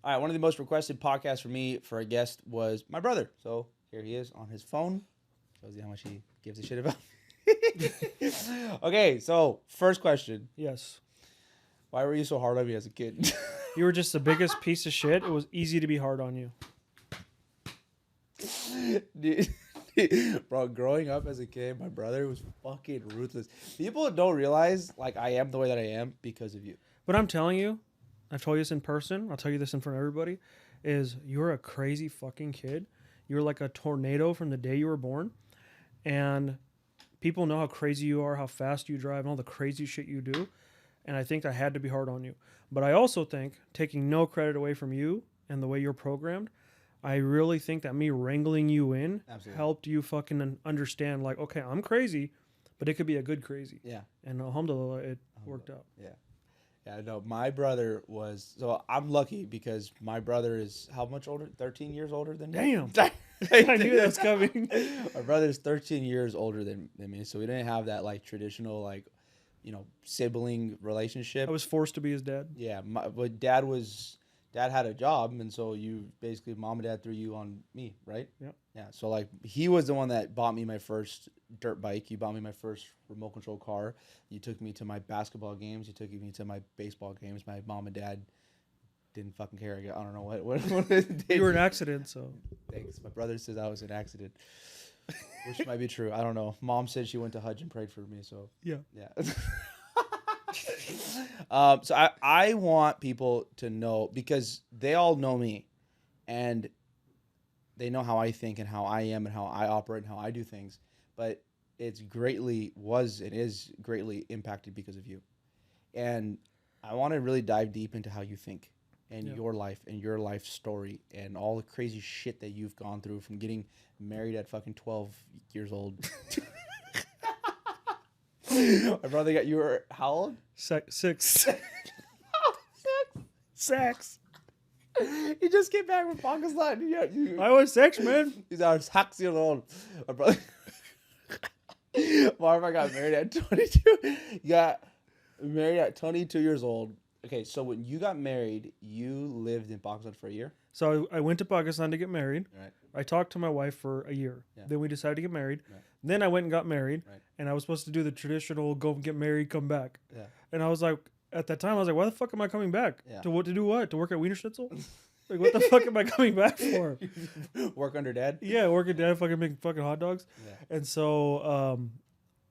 All right, one of the most requested podcasts for me for a guest was my brother. So here he is on his phone. Shows you how much he gives a shit about. Okay, so first question: Yes. why were you so hard on me as a kid? You were just the biggest piece of shit. It was easy to be hard on you. Dude, bro, growing up as a kid, my brother was fucking ruthless. People don't realize like I am the way that I am because of you. But I'm telling you, I've told you this in person. I'll tell you this in front of everybody. Is you're a crazy fucking kid. You're like a tornado from the day you were born, and people know how crazy you are, how fast you drive, and all the crazy shit you do. And I think I had to be hard on you. But I also think, taking no credit away from you and the way you're programmed, I really think that me wrangling you in Absolutely. helped you fucking understand, like, okay, I'm crazy, but it could be a good crazy. Yeah. And alhamdulillah, it worked out. Yeah. Yeah, no, my brother was, so I'm lucky because my brother is how much older? 13 years older than me? Damn. I knew that was coming. My brother's 13 years older than me, so we didn't have that like traditional like, sibling relationship. I was forced to be his dad. Yeah, but dad had a job, and so you basically mom and dad threw you on me, right? Yep. Yeah. So like he was the one that bought me my first dirt bike. You bought me my first remote control car. You took me to my basketball games. You took me to my baseball games. My mom and dad didn't fucking care. I don't know what You were an accident, so. Thanks. My brother says I was an accident, which might be true. I don't know. Mom said she went to Hajj and prayed for me, so Yeah. yeah. So I want people to know because they all know me and they know how I think and how I am and how I operate and how I do things. But it is greatly impacted because of you. And I want to really dive deep into how you think and your life and your life story and all the crazy shit that you've gone through from getting married at fucking 12 years old. My brother you were how old? 6. Sex. He just came back from Pakistan. I was 6, man. He's our 6 years old. My brother. Marva got married at 22. You got married at 22 years old. Okay, so when you got married, you lived in Pakistan for a year? So I went to Pakistan to get married. Right. I talked to my wife for a year. Yeah. Then we decided to get married. Right. Then I went and got married. Right. And I was supposed to do the traditional go get married, come back. Yeah. And I was like, at that time, I was like, why the fuck am I coming back? Yeah. To do what? To work at Wiener Schnitzel? Like, what the fuck am I coming back for? Work under dad? Yeah, work at dad, fucking make fucking hot dogs. Yeah. And so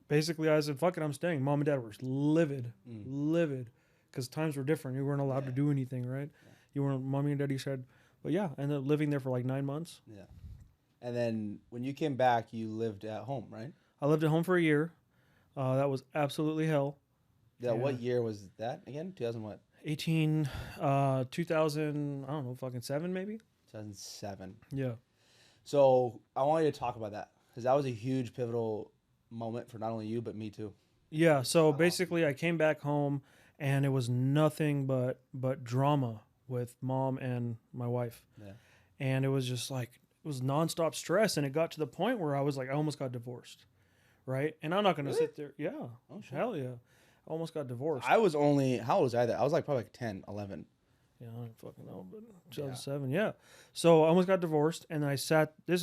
basically I said, fuck it, I'm staying. Mom and dad were livid. Because times were different. You weren't allowed to do anything, right? Yeah. You weren't, mommy and daddy said, but yeah, I ended up living there for like 9 months. Yeah. And then when you came back, you lived at home, right? I lived at home for a year. That was absolutely hell. Yeah. What year was that again? 2000 what? 2000, I don't know, fucking 7 maybe? 2007. Yeah. So I want you to talk about that because that was a huge pivotal moment for not only you, but me too. Yeah. So basically I came back home and it was nothing but drama with mom and my wife. Yeah. And it was just like, it was nonstop stress. And it got to the point where I was like, I almost got divorced. Right. And I'm not going to sit there. Yeah. Oh, hell yeah. I almost got divorced. I was only, how old was I? I was like probably like 10, 11. Yeah, I don't fucking know, but 2007, yeah. So I almost got divorced, and I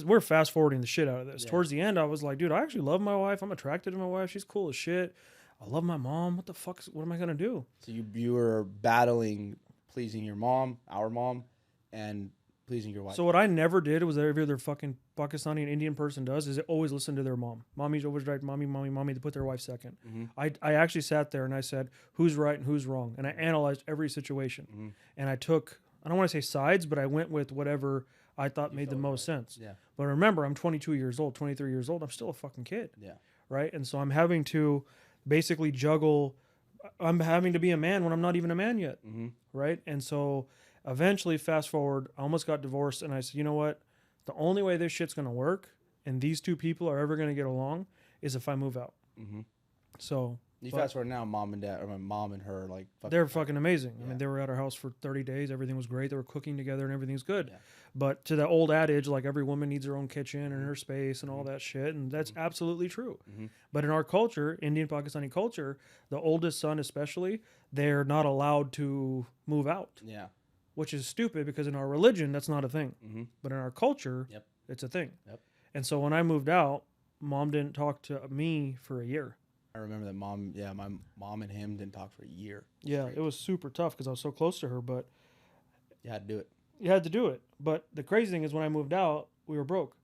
we're fast forwarding the shit out of this. Yeah. Towards the end, I was like, dude, I actually love my wife. I'm attracted to my wife. She's cool as shit. I love my mom. What am I going to do? So you were battling pleasing your mom, our mom, and pleasing your wife. So what I never did was every other fucking Pakistani and Indian person does is they always listen to their mom. Mommy's always right. Mommy, to put their wife second. Mm-hmm. I actually sat there and I said, who's right and who's wrong? And I analyzed every situation. Mm-hmm. And I took, I don't want to say sides, but I went with whatever I thought made the most sense. Yeah. But remember, I'm 22 years old, 23 years old. I'm still a fucking kid. Yeah. Right? And so I'm having to basically juggle. I'm having to be a man when I'm not even a man yet. Mm-hmm. Right? And so eventually, fast forward, I almost got divorced, and I said, you know what? The only way this shit's going to work and these two people are ever going to get along is if I move out. Mm-hmm. So you fast forward now, mom and dad, or my mom and her, like they're fucking amazing. Yeah. I mean, they were at our house for 30 days. Everything was great. They were cooking together and everything's good. Yeah. But to the old adage, like every woman needs her own kitchen and her space and all that shit. And that's absolutely true. Mm-hmm. But in our culture, Indian Pakistani culture, the oldest son especially, they're not allowed to move out. Yeah. which is stupid because in our religion that's not a thing, but in our culture, Yep. it's a thing. Yep. And so when I moved out, mom didn't talk to me for a year. I remember that mom. Yeah, my mom and him didn't talk for a year. Yeah, straight. it was super tough because I was so close to her, but You had to do it. you had to do it. But the crazy thing is when I moved out, we were broke,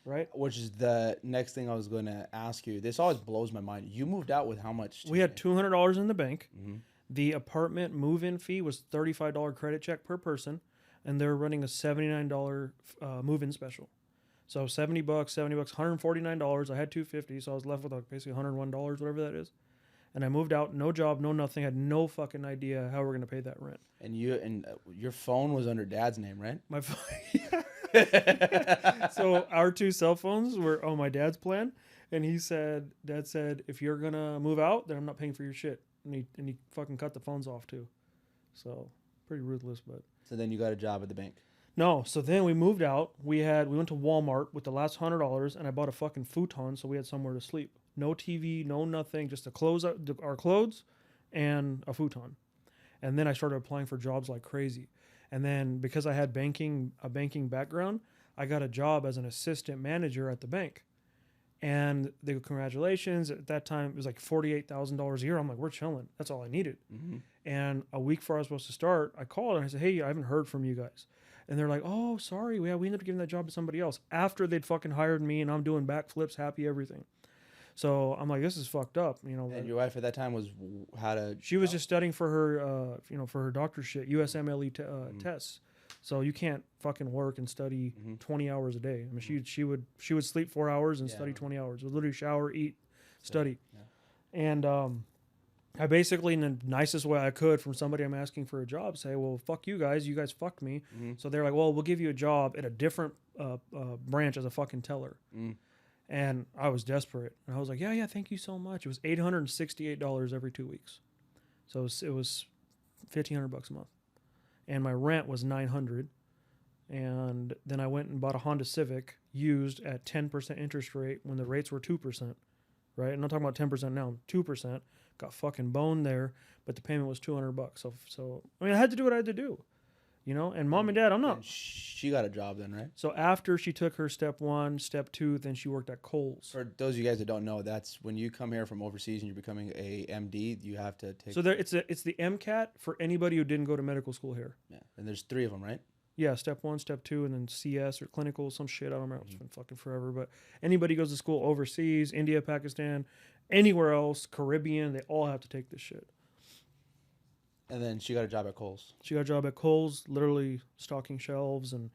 right? Which is the next thing I was going to ask you. This always blows my mind. You moved out with how much? We had $200 in the bank. Mm-hmm. The apartment move-in fee was $35 credit check per person, and they're running a $79 move-in special. So $70, $149. I had $250, so I was left with like basically $101, whatever that is. And I moved out, no job, no nothing. Had no fucking idea how we're gonna pay that rent. And your phone was under Dad's name, right? My phone. So our 2 cell phones were on my dad's plan, and Dad said, if you're gonna move out, then I'm not paying for your shit. And he fucking cut the phones off too. So pretty ruthless, but. So then you got a job at the bank. No, so then we moved out. We went to Walmart with the last $100, and I bought a fucking futon so we had somewhere to sleep. No TV, no nothing, just our clothes and a futon. And then I started applying for jobs like crazy. And then because I had a banking background, I got a job as an assistant manager at the bank. And they go, congratulations. At that time, it was like $48,000 a year. I'm like, we're chilling. That's all I needed. Mm-hmm. And a week before I was supposed to start, I called and I said, hey, I haven't heard from you guys. And they're like, oh, sorry. We ended up giving that job to somebody else after they'd fucking hired me, and I'm doing backflips, happy, everything. So I'm like, this is fucked up, you know. And your wife at that time was She was just studying for her, for her doctorate shit, USMLE tests. So you can't fucking work and study 20 hours a day. I mean, she would sleep 4 hours and study 20 hours. It would literally shower, eat, study. Yeah. And I basically, in the nicest way I could, from somebody I'm asking for a job, say, well, fuck you guys fucked me. So they're like, well, we'll give you a job at a different branch as a fucking teller. And I was desperate. And I was like, yeah, thank you so much. It was $868 every 2 weeks. So it was $1,500 a month. And my rent was $900. And then I went and bought a Honda Civic used at 10% interest rate when the rates were 2%. Right? I'm not talking about 10% now, 2%. Got fucking boned there, but the payment was $200. So I mean, I had to do what I had to do, you know. And mom and dad, I'm not. And she got a job then, right? So after she took her step 1, step 2, then she worked at Kohl's. For those of you guys that don't know, that's when you come here from overseas and you're becoming a MD, you have to take. So it's the MCAT for anybody who didn't go to medical school here. Yeah, and there's 3 of them, right? Yeah, step 1, step 2, and then CS or clinical, some shit. I don't remember. It's been fucking forever. But anybody goes to school overseas, India, Pakistan, anywhere else, Caribbean, they all have to take this shit. And then she got a job at Kohl's. She got a job at Kohl's, literally stocking shelves and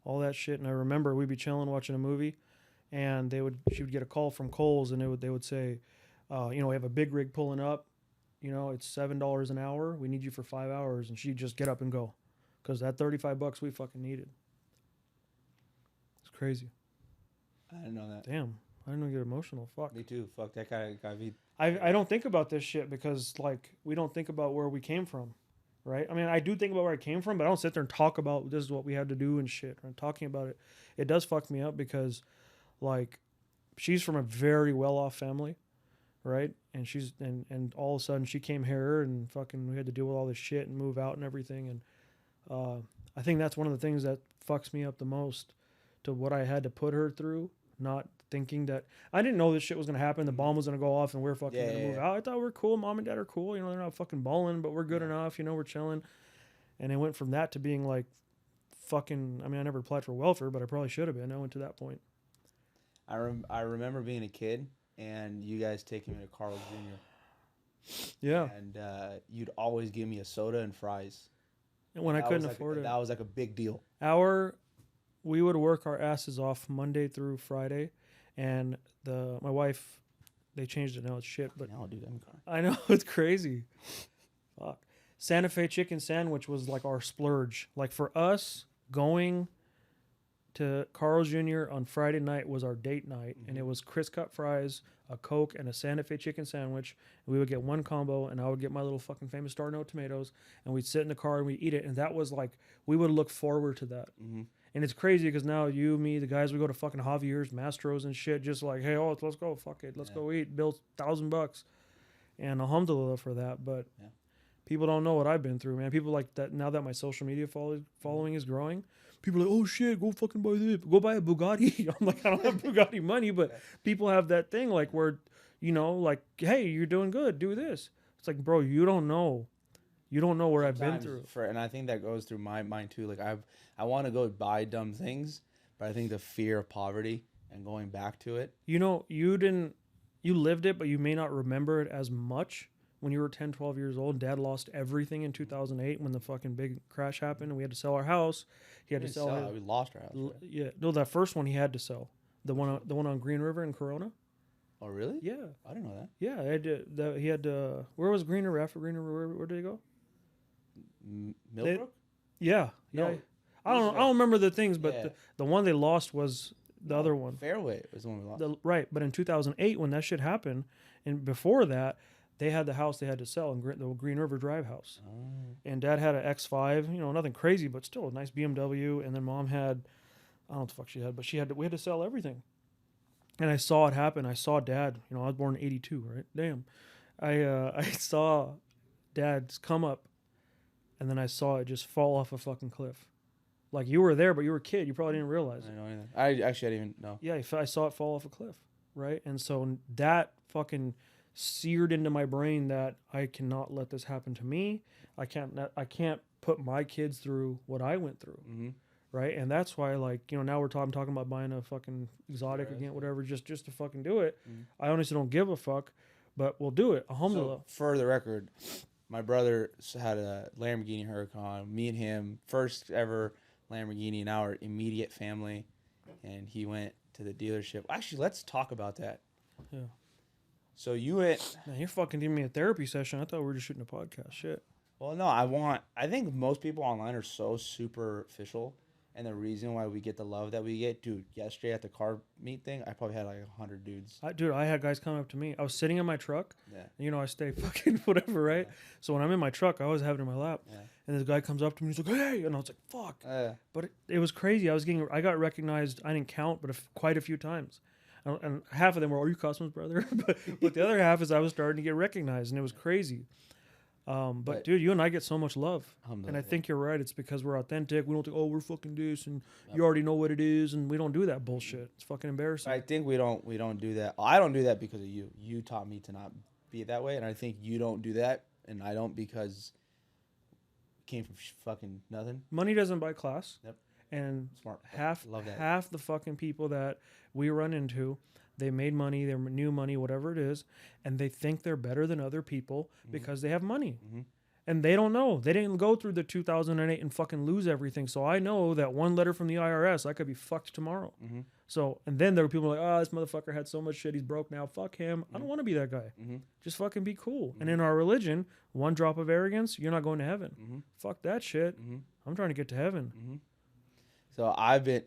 all that shit. And I remember we'd be chilling watching a movie, and she would get a call from Kohl's, and they would say, we have a big rig pulling up. You know, it's $7 an hour. We need you for 5 hours. And she'd just get up and go. Because that $35 we fucking needed. It's crazy. I didn't know that. Damn. I didn't get emotional. Fuck. Me too. Fuck, that guy got me. I don't think about this shit because, like, we don't think about where we came from, right? I mean, I do think about where I came from, but I don't sit there and talk about this is what we had to do and shit. I'm talking about it. It does fuck me up because, like, she's from a very well-off family, right? And and all of a sudden she came here and fucking we had to deal with all this shit and move out and everything. And I think that's one of the things that fucks me up the most to what I had to put her through, not thinking that I didn't know this shit was going to happen. The bomb was going to go off and we're fucking going to move out. I thought we're cool. Mom and dad are cool. You know, they're not fucking balling, but we're good enough. You know, we're chilling. And it went from that to being like fucking, I mean, I never applied for welfare, but I probably should have been. I went to that point. I remember being a kid and you guys taking me to Carl's Jr. Yeah. And you'd always give me a soda and fries. And when I couldn't afford it. That was like a big deal. We would work our asses off Monday through Friday, and my wife, they changed it now. It's shit, but no, dude, I'm crying. I know it's crazy. Fuck. Santa Fe chicken sandwich was like our splurge. Like for us, going to Carl's Jr. on Friday night was our date night, and it was crisp cut fries, a Coke, and a Santa Fe chicken sandwich. And we would get one combo, and I would get my little fucking famous Star Note tomatoes, and we'd sit in the car and we'd eat it. And that was like, we would look forward to that. Mm-hmm. And it's crazy because now you, me, the guys, we go to fucking Javier's, Mastro's and shit, just like, hey, let's go, fuck it, let's go eat, bill $1,000. And alhamdulillah for that. But People don't know what I've been through, man. People like that now that my social media following is growing. People are like, oh shit, go fucking buy this. Go buy a Bugatti. I'm like, I don't have Bugatti money, but people have that thing like where, like, hey, you're doing good. Do this. It's like, bro, you don't know. You don't know where I've been through. And I think that goes through my mind too. Like I want to go buy dumb things, but I think the fear of poverty and going back to it. You lived it, but you may not remember it as much. When you were 10, 12 years old, Dad lost everything in 2008 when the fucking big crash happened and we had to sell our house. He had to sell it. We lost our house. Right? Yeah. No, that first one he had to sell. The one on Green River in Corona. Oh, really? Yeah. I didn't know that. Yeah. He had to, where was Green River after Green River? Where did he go? Millbrook? Yeah. No. Yeah. I don't remember the things, but the one they lost was the other one. Fairway was the one we lost. Right. But in 2008, when that shit happened, and before that, they had the house they had to sell in the Green River Drive house. Oh. And Dad had an X5, nothing crazy, but still a nice BMW. And then Mom had, I don't know what the fuck she had, but we had to sell everything. And I saw it happen. I saw Dad, I was born in 82, right? Damn. I saw Dad's come up, and then I saw it just fall off a fucking cliff. Like, you were there, but you were a kid. You probably didn't realize I didn't know anything. I didn't even know. Yeah, I saw it fall off a cliff, right? And so that fucking seared into my brain that I cannot let this happen to me. I can't put my kids through what I went through, right? And that's why, like, now I'm talking about buying a fucking exotic again, whatever, just to fucking do it. I honestly don't give a fuck, but we'll do it. Alhamdulillah. So, for the record, my brother had a Lamborghini Huracan. Me and him, first ever Lamborghini in our immediate family, and he went to the dealership. Actually, let's talk about that. Yeah. So you went. Man, you're fucking giving me a therapy session. I thought we were just shooting a podcast. Shit. Well, no, I think most people online are so superficial, and the reason why we get the love that we get, dude. Yesterday at the car meet thing, I probably had like 100 dudes. I had guys come up to me. I was sitting in my truck. Yeah. And, I stay fucking whatever, right? Yeah. So when I'm in my truck, I always have it in my lap. Yeah. And this guy comes up to me. He's like, "Hey," and I was like, "Fuck." But it was crazy. I got recognized. I didn't count, but quite a few times. And half of them were, "Are you Cosmo's brother?" but the other half is I was starting to get recognized, and it was crazy. But dude, you and I get so much love, and I think you're right. It's because we're authentic. We don't think, "Oh, we're fucking this," and you already know what it is, and we don't do that bullshit. It's fucking embarrassing. I think we don't do that. I don't do that because of you. You taught me to not be that way, and I think you don't do that, and I don't because it came from fucking nothing. Money doesn't buy class. Yep. And smart. half the fucking people that we run into, they made money, they're new money, whatever it is, and they think they're better than other people because they have money. And they don't know. They didn't go through the 2008 and fucking lose everything. So I know that one letter from the IRS, I could be fucked tomorrow. So, and then there were people like, "Oh, this motherfucker had so much shit, he's broke now. Fuck him. I don't want to be that guy. Just fucking be cool." And in our religion, one drop of arrogance, you're not going to heaven. Fuck that shit. I'm trying to get to heaven. So I've been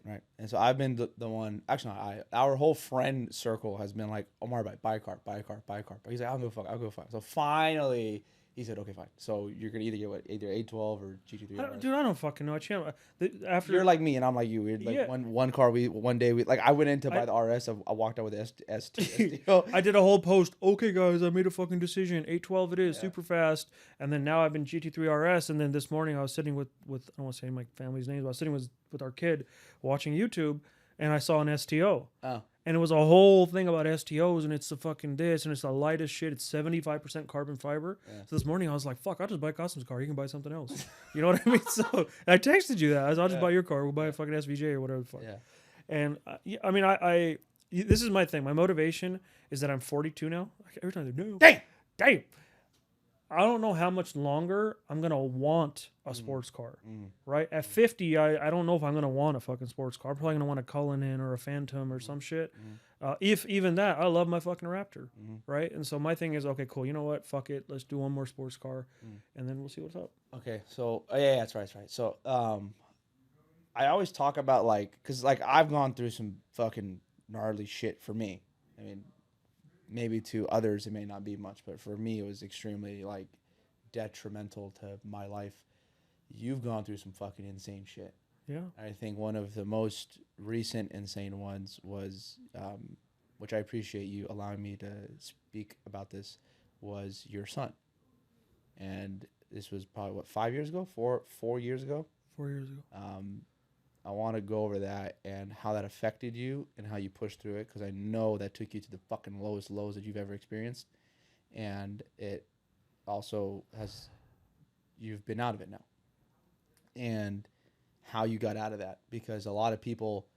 the one. Actually, our whole friend circle has been like, "Omar, buy a car, buy a car, buy a car." But he's like, "I'll go fuck." So finally, he said, "Okay, fine." So you're gonna either get either 812 or GT3. Dude, I don't fucking know. After you're like me and I'm like you. We're like one car. One day I went in to buy the RS. I walked out with the ST. I did a whole post. "Okay, guys, I made a fucking decision. 812 it is, super fast." And then now I've been GT3 RS. And then this morning I was sitting with I don't want to say my family's names, but I was sitting with our kid watching YouTube, and I saw an STO. Oh. And it was a whole thing about STOs, and it's the fucking this, and it's the lightest shit. It's 75% carbon fiber. Yeah. So this morning I was like, "Fuck, I'll just buy Cosmos car. You can buy something else." You know what I mean? So I texted you that. I'll just buy your car. We'll buy a fucking SVJ or whatever the fuck. Yeah. And I mean, I this is my thing. My motivation is that I'm 42 now. Every time they're new. Damn. I don't know how much longer I'm going to want a sports car, right? At 50, I don't know if I'm going to want a fucking sports car. I'm probably going to want a Cullinan or a Phantom or some shit. If even that, I love my fucking Raptor, right? And so my thing is, okay, cool. You know what? Fuck it. Let's do one more sports car, and then we'll see what's up. Okay, so, yeah, that's right. So, I always talk about, because, I've gone through some fucking gnarly shit for me. I mean, maybe to others it may not be much, but for me it was extremely detrimental to my life. You've gone through some fucking insane shit. Yeah. I think one of the most recent insane ones was, which I appreciate you allowing me to speak about this, was your son. And this was probably what 5 years ago, 4 years ago. 4 years ago. I want to go over that and how that affected you and how you pushed through it, because I know that took you to the fucking lowest lows that you've ever experienced, and it also has, you've been out of it now, and how you got out of that, because a lot of people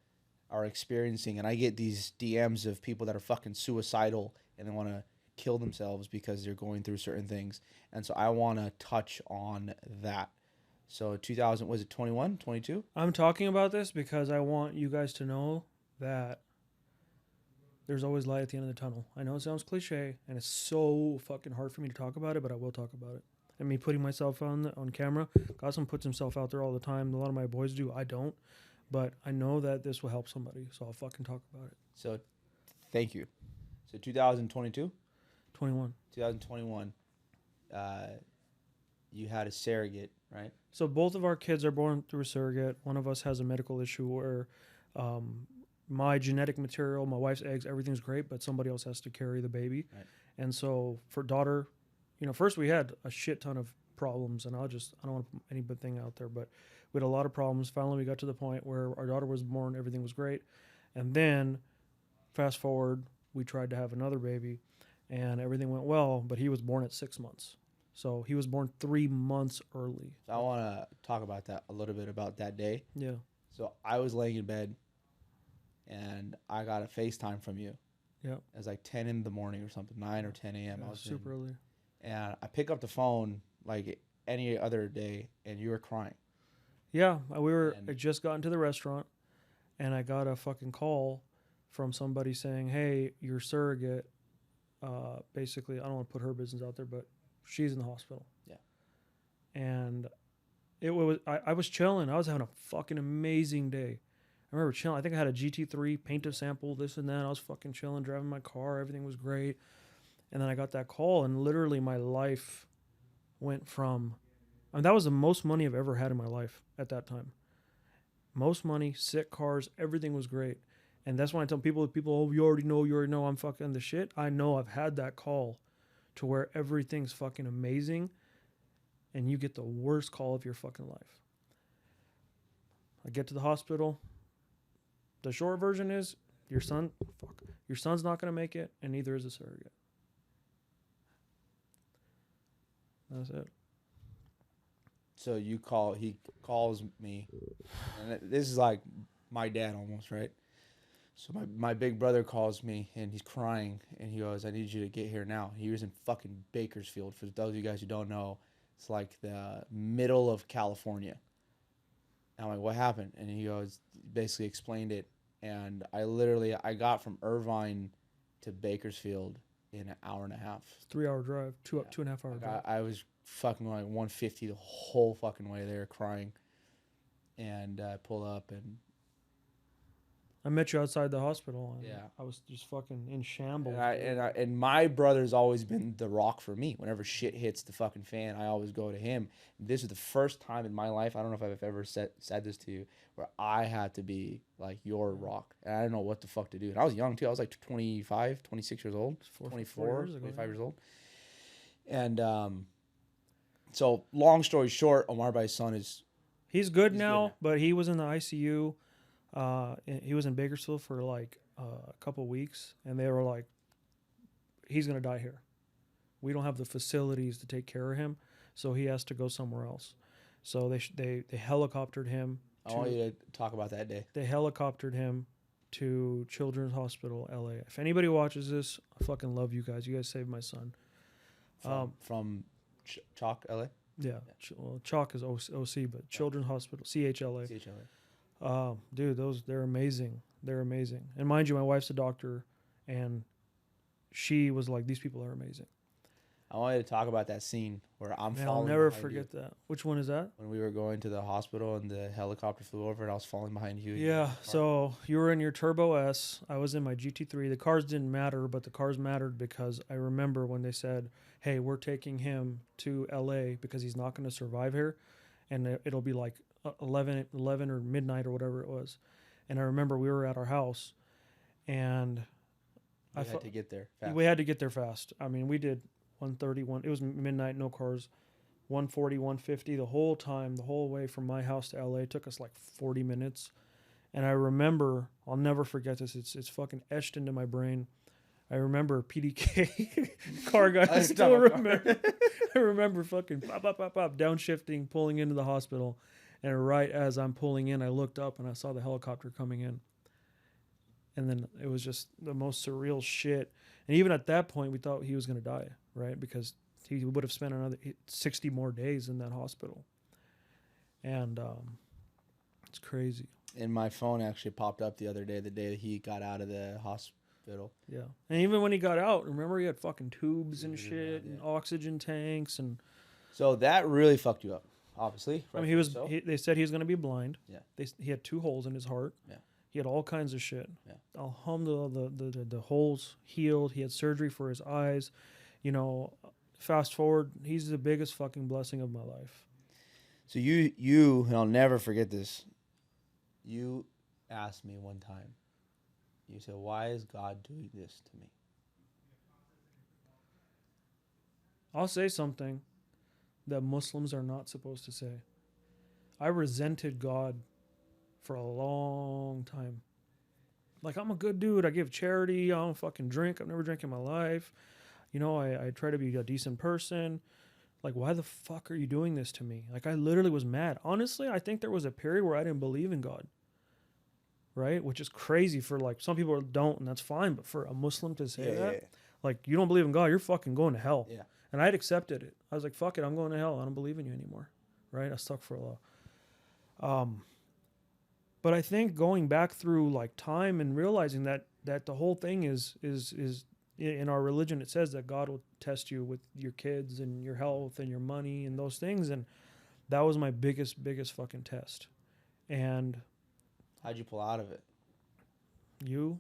are experiencing, and I get these DMs of people that are fucking suicidal and they want to kill themselves because they're going through certain things, and so I want to touch on that. So 2000, was it 21, 22? I'm talking about this because I want you guys to know that there's always light at the end of the tunnel. I know it sounds cliche, and it's so fucking hard for me to talk about it, but I will talk about it. And me putting myself on camera, Gotham puts himself out there all the time. A lot of my boys do. I don't. But I know that this will help somebody, so I'll fucking talk about it. So thank you. So 2022? 21. 2021, you had a surrogate, right? So both of our kids are born through a surrogate. One of us has a medical issue where my genetic material, my wife's eggs, everything's great, but somebody else has to carry the baby. Right. And so for daughter, first we had a shit ton of problems, and I don't want to put anything out there, but we had a lot of problems. Finally, we got to the point where our daughter was born, everything was great. And then fast forward, we tried to have another baby, and everything went well, but he was born at 6 months. So he was born 3 months early. So I want to talk about that a little bit, about that day. Yeah. So I was laying in bed, and I got a FaceTime from you. Yeah. It was like 10 in the morning or something, 9 or 10 a.m. Yeah, I was super early. And I pick up the phone like any other day, and you were crying. Yeah, I just got into the restaurant, and I got a fucking call from somebody saying, "Hey, your surrogate." Basically, I don't want to put her business out there, but she's in the hospital. Yeah. And I was chilling. I was having a fucking amazing day. I remember chilling. I think I had a GT3 painted sample, this and that. I was fucking chilling, driving my car. Everything was great. And then I got that call, and literally my life went from... that was the most money I've ever had in my life at that time. Most money, sick cars, everything was great. And that's why I tell people, oh, you already know I'm fucking the shit. I know I've had that call to where everything's fucking amazing, and you get the worst call of your fucking life. I get to the hospital. The short version is your son's not going to make it, and neither is a surrogate. That's it. So he calls me, and this is like my dad almost, right? So my big brother calls me, and he's crying, and he goes, "I need you to get here now." He was in fucking Bakersfield. For those of you guys who don't know, it's like the middle of California. And I'm like, "What happened?" And he goes, basically explained it, and I got from Irvine to Bakersfield in an hour and a half. 3-hour drive, 2.5 hour drive. I was fucking like 150 the whole fucking way there, crying, and I pull up, and I met you outside the hospital, and yeah, I was just fucking in shambles. And my brother's always been the rock for me. Whenever shit hits the fucking fan, I always go to him. This is the first time in my life, I don't know if I've ever said this to you, where I had to be like your rock, and I didn't know what the fuck to do. And I was young too. I was like 25, 26 years old, 24, 25 years old. And so long story short, Omar Bai's son he's good now, but he was in the ICU. He was in Bakersfield for like a couple of weeks, and they were like, he's going to die here. We don't have the facilities to take care of him, so he has to go somewhere else. So they helicoptered him. I want you to talk about that day. They helicoptered him to Children's Hospital, LA. If anybody watches this, I fucking love you guys. You guys saved my son. From Chalk, LA? Yeah. Well, Chalk is OC, but Children's Hospital, CHLA. Dude, they're amazing. They're amazing. And mind you, my wife's a doctor, and she was like, these people are amazing. I wanted to talk about that scene where I'm falling. I'll never forget that. Which one is that? When we were going to the hospital and the helicopter flew over and I was falling behind you. Yeah, so you were in your Turbo S. I was in my GT3. The cars didn't matter, but the cars mattered because I remember when they said, hey, we're taking him to LA because he's not going to survive here. And it'll be like 11 or midnight or whatever it was. And I remember we were at our house, and we had to get there fast. We had to get there fast. I mean, we did 1:31. It was midnight, no cars. 140, 150 the whole time, the whole way from my house to LA. It took us like 40 minutes. And I remember, I'll never forget this. It's fucking etched into my brain. I remember PDK car guy. I still remember. I remember fucking pop, downshifting, pulling into the hospital. And right as I'm pulling in, I looked up and I saw the helicopter coming in. And then it was just the most surreal shit. And even at that point, we thought he was going to die, right? Because he would have spent another 60 more days in that hospital. And it's crazy. And my phone actually popped up the other day, the day that he got out of the hospital. Yeah. And even when he got out, remember he had fucking tubes and shit and oxygen tanks. And so that really fucked you up, obviously. I mean, they said he was going to be blind. Yeah. He had 2 holes in his heart. Yeah. He had all kinds of shit. Yeah. Alhamdulillah, the holes healed. He had surgery for his eyes. You know, fast forward, he's the biggest fucking blessing of my life. So you, and I'll never forget this. You asked me one time. You said, "Why is God doing this to me?" I'll say something that Muslims are not supposed to say. I resented God for a long time. Like, I'm a good dude. I give charity. I don't fucking drink. I've never drank in my life. You know, I try to be a decent person. Like, why the fuck are you doing this to me? Like, I literally was mad. Honestly, I think there was a period where I didn't believe in God. Right? Which is crazy for, like, some people don't, and that's fine. But for a Muslim to say that, like, you don't believe in God, you're fucking going to hell. Yeah. And I'd accepted it. I was like, fuck it, I'm going to hell. I don't believe in you anymore. Right? I stuck for a while. But I think going back through, like, time and realizing that the whole thing is in our religion, it says that God will test you with your kids and your health and your money and those things. And that was my biggest fucking test. And how'd you pull out of it? You,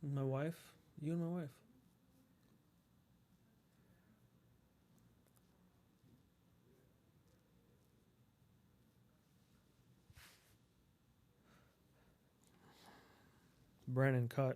and my wife, you and my wife. Brandon cut.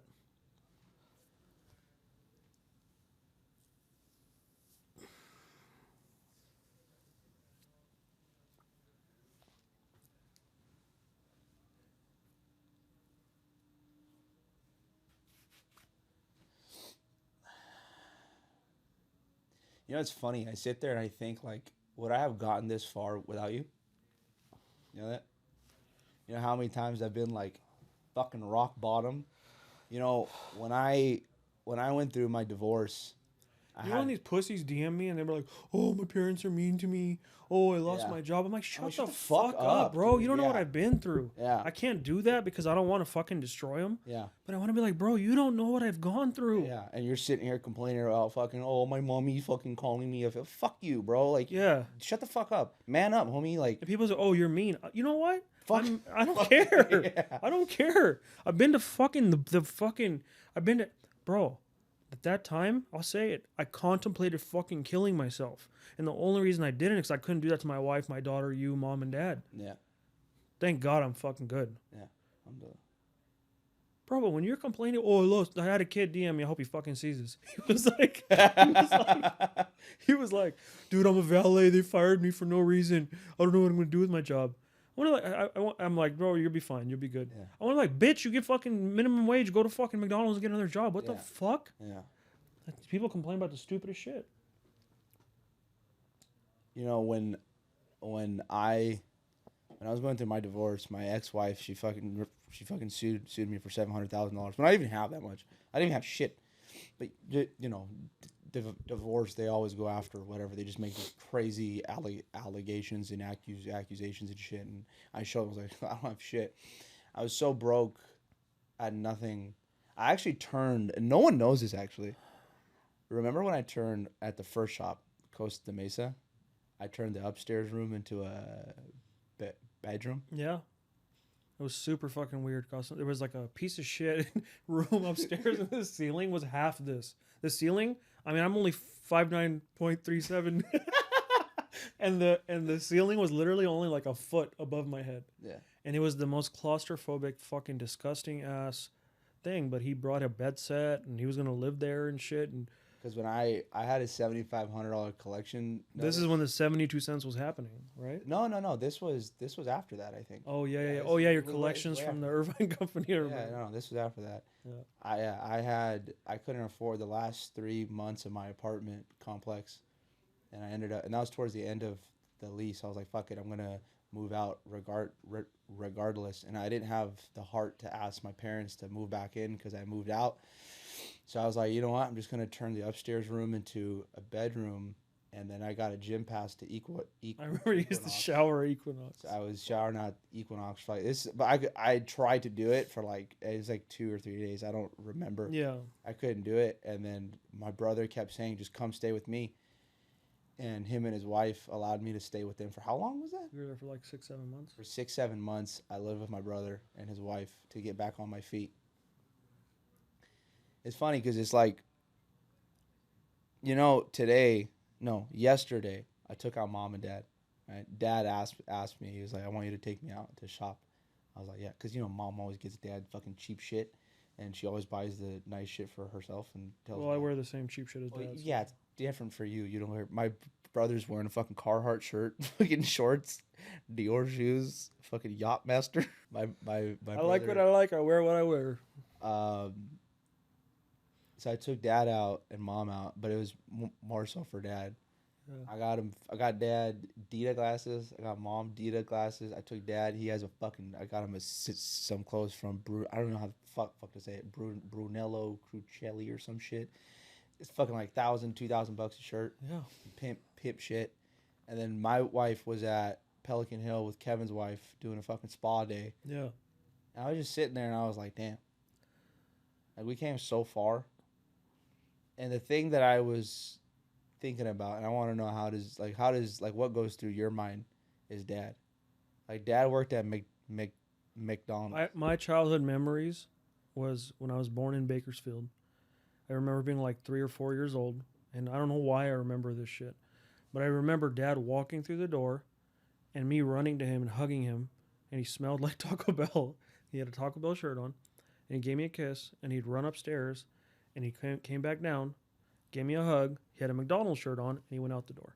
You know, it's funny. I sit there and I think, like, would I have gotten this far without you? You know that? You know how many times I've been, like, fucking rock bottom? You know, when I went through my divorce, You know when these pussies DM me and they were like, "Oh, my parents are mean to me. Oh, I lost my job." I'm like, shut the fuck up, bro. You don't know what I've been through. Yeah. I can't do that because I don't want to fucking destroy them. Yeah. But I want to be like, bro, you don't know what I've gone through. Yeah. And you're sitting here complaining about fucking, oh, my mommy fucking calling me. Fuck you, bro. Like, yeah. Shut the fuck up. Man up, homie. Like, and people say, "Oh, you're mean." You know what? Fuck. I don't care. Yeah. I don't care. I've been to fucking I've been to, bro. At that time, I'll say it, I contemplated fucking killing myself. And the only reason I didn't is because I couldn't do that to my wife, my daughter, you, mom, and dad. Yeah. Thank God I'm fucking good. Yeah. I'm done. Bro, but when you're complaining, "Oh, I had a kid DM me, I hope he fucking sees this." He was like, "Dude, I'm a valet. They fired me for no reason. I don't know what I'm going to do with my job." I'm like, "Bro, you'll be fine. You'll be good." Yeah. I want to like, "Bitch, you get fucking minimum wage. Go to fucking McDonald's and get another job." What the fuck? Yeah. People complain about the stupidest shit. You know, when I was going through my divorce, my ex-wife, she fucking sued me for $700,000. But I didn't even have that much. I didn't even have shit. But you know, divorce, they always go after whatever. They just make these crazy allegations and accusations and shit. And I was like, I don't have shit. I was so broke, I had nothing. I actually turned, and no one knows this actually. Remember when I turned at the first shop, Costa de Mesa? I turned the upstairs room into a bedroom. Yeah. It was super fucking weird. There was like a piece of shit room upstairs, and the ceiling was half this. The ceiling, I mean, I'm only 5'9.37", and the ceiling was literally only like a foot above my head. Yeah. And it was the most claustrophobic, fucking disgusting ass thing, but he brought a bed set and he was gonna live there and shit. And Because when I had a $7,500 collection. this is when the 72 cents was happening, right? No. This was after that, I think. Oh yeah. This Oh yeah, your was collections way from the after. Irvine Company. I Yeah, remember. no, this was after that. Yeah. I couldn't afford the last 3 months of my apartment complex, and I ended up, and that was towards the end of the lease. I was like, fuck it, I'm gonna move out regardless, and I didn't have the heart to ask my parents to move back in because I moved out. So I was like, you know what? I'm just gonna turn the upstairs room into a bedroom, and then I got a gym pass to I remember you used to shower at Equinox. So I was showering at Equinox for like this, but I tried to do it for like it was like 2 or 3 days. I don't remember. Yeah. I couldn't do it, and then my brother kept saying, "Just come stay with me," and him and his wife allowed me to stay with them for how long was that? You were there for like 6-7 months. For 6-7 months, I lived with my brother and his wife to get back on my feet. It's funny because it's like, yesterday, I took out mom and dad. Right? Dad asked me, he was like, I want you to take me out to shop. I was like, yeah, because, mom always gets dad fucking cheap shit, and she always buys the nice shit for herself and tells me. Well, I wear the same cheap shit as dad. Yeah, it's different for you. You don't wear. My brother's wearing a fucking Carhartt shirt, fucking shorts, Dior shoes, fucking Yachtmaster. My I brother, like what I like. I wear what I wear. So I took dad out and mom out, but it was more so for dad. Yeah. I got dad Dita glasses. I got mom Dita glasses. I took dad. He has I got him some clothes from I don't know how the fuck to say it. Brunello Crucelli or some shit. It's fucking like $1,000-$2,000 a shirt. Yeah. Pimp shit. And then my wife was at Pelican Hill with Kevin's wife doing a fucking spa day. Yeah. And I was just sitting there and I was like, damn. Like, we came so far. And the thing that I was thinking about, and I want to know how does what goes through your mind is dad. Like, dad worked at McDonald's. My childhood memories was when I was born in Bakersfield. I remember being like 3 or 4 years old, and I don't know why I remember this shit, but I remember dad walking through the door and me running to him and hugging him, and he smelled like Taco Bell. He had a Taco Bell shirt on, and he gave me a kiss, and he'd run upstairs, and he came back down, gave me a hug. He had a McDonald's shirt on, and he went out the door.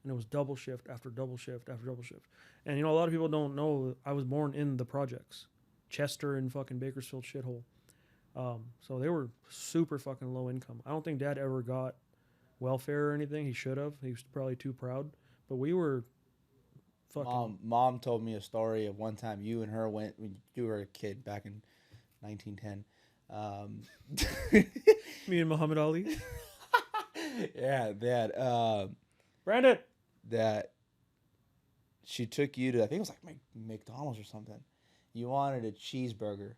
And it was double shift after double shift after double shift. And, a lot of people don't know I was born in the projects. Chester and fucking Bakersfield shithole. So they were super fucking low income. I don't think dad ever got welfare or anything. He should have. He was probably too proud. But we were fucking... Mom told me a story of one time you and her went when you were a kid back in 1910. Me and Muhammad Ali. Yeah, that Brandon. That she took you to, I think it was like McDonald's or something. You wanted a cheeseburger,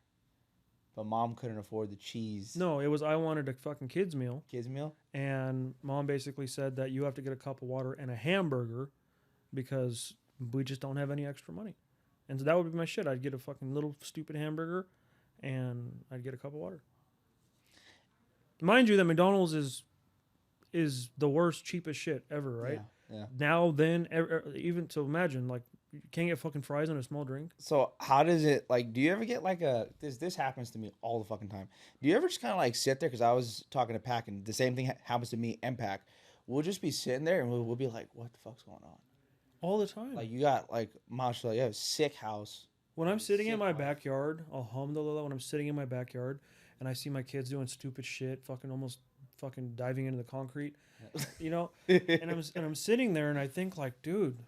but mom couldn't afford the cheese. No, it was I wanted a fucking kids meal. Kids meal? And mom basically said that you have to get a cup of water and a hamburger because we just don't have any extra money. And so that would be my shit. I'd get a fucking little stupid hamburger and I'd get a cup of water. Mind you, that McDonald's is the worst, cheapest shit ever, right? Yeah. Now, then, even so, imagine like you can't get fucking fries and a small drink. So how does it like? Do you ever get like this happens to me all the fucking time? Do you ever just kind of like sit there? Because I was talking to Pac, and the same thing happens to me and Pac. We'll just be sitting there and we'll be like, "What the fuck's going on?" All the time. Like you got like, mashallah, you have a sick house. When I'm sitting in my backyard, alhamdulillah, when I'm sitting in my backyard and I see my kids doing stupid shit, almost diving into the concrete, and I'm sitting there and I think like, dude,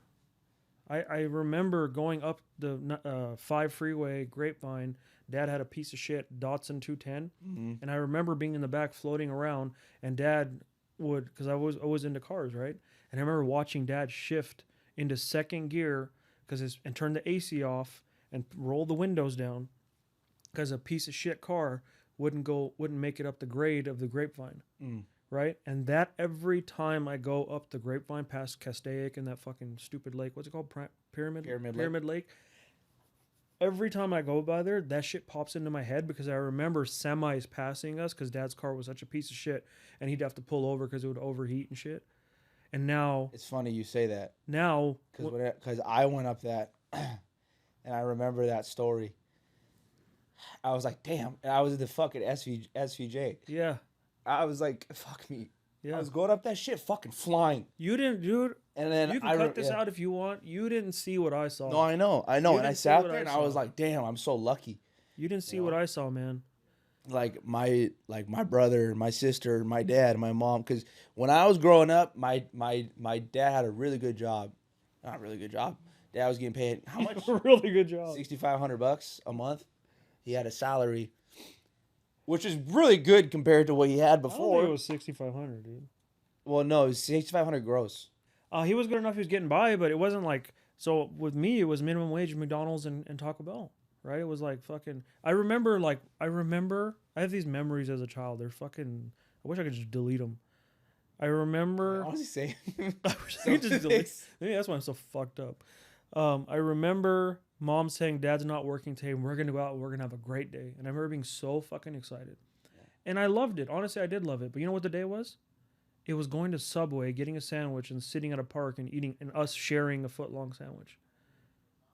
I remember going up the 5 freeway Grapevine. Dad had a piece of shit Datsun 210, and I remember being in the back floating around, and Dad would, because I was always into cars, right? And I remember watching Dad shift into second gear and turn the AC off and roll the windows down because a piece of shit car wouldn't make it up the grade of the Grapevine, right? And that every time I go up the Grapevine past Castaic and that fucking stupid lake, what's it called? Pyramid Lake. Every time I go by there, that shit pops into my head because I remember semis passing us because Dad's car was such a piece of shit and he'd have to pull over because it would overheat and shit. And now... It's funny you say that. Now... Because I went up that and I remember that story. I was like, damn. And I was in the fucking SVJ. Yeah. I was like, fuck me. Yeah. I was going up that shit fucking flying. You didn't, dude. And then You can cut this out if you want. You didn't see what I saw. No, I know. You And I didn't see sat what there I and I was saw. like, damn, I'm so lucky. You didn't see You what know? I saw, man. Like my brother, my sister, my dad, my mom. Because when I was growing up, my dad had a really good job. Not a really good job. Dad was getting paid how much? Really good job. $6,500 a month. He had a salary, which is really good compared to what he had I don't before. think it was 6,500, dude. Well, no, it was 6,500 gross. He was good enough. He was getting by, but it wasn't like. So with me, it was minimum wage, McDonald's, and Taco Bell. Right? It was like fucking. I remember. I have these memories as a child. They're fucking. I wish I could just delete them. I remember. I was saying. I wish I could just delete. Maybe that's why I'm so fucked up. I remember mom saying, "Dad's not working today. And we're gonna go out. And we're gonna have a great day." And I remember being so fucking excited, and I loved it. Honestly, I did love it. But you know what the day was? It was going to Subway, getting a sandwich, and sitting at a park and eating, and us sharing a foot-long sandwich.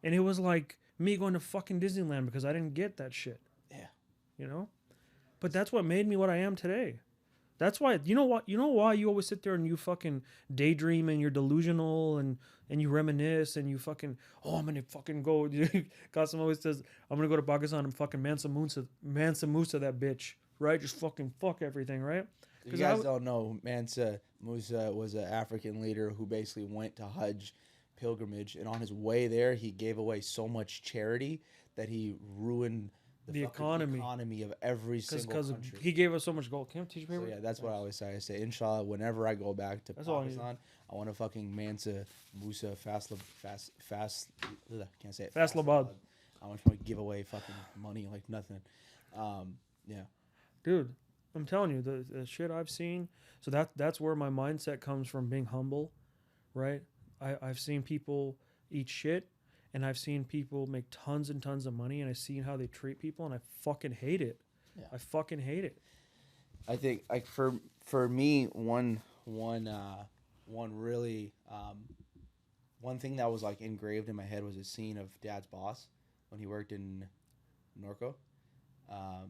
And it was like me going to fucking Disneyland because I didn't get that shit. Yeah. You know? But that's what made me what I am today. That's why, you know what? You know why you always sit there and you fucking daydream and you're delusional and you reminisce and you fucking, I'm going to fucking go. Qasim always says, I'm going to go to Pakistan and fucking Mansa Musa that bitch, right? Just fucking fuck everything, right? You guys don't know, Mansa Musa was an African leader who basically went to Hajj pilgrimage, and on his way there, he gave away so much charity that he ruined the economy of every single country. He gave us so much gold. Can you teach me? So yeah, that's what I always say. I say, inshallah, whenever I go back to Pakistan, I want to fucking Mansa Musa can't say it. Faisalabad. I want to give away fucking money like nothing. Yeah. Dude, I'm telling you, the shit I've seen. So that's where my mindset comes from, being humble, right? I've seen people eat shit, and I've seen people make tons and tons of money, and I've seen how they treat people, and I fucking hate it. Yeah. I fucking hate it. I think like for me, one really one thing that was like engraved in my head was a scene of Dad's boss when he worked in Norco. I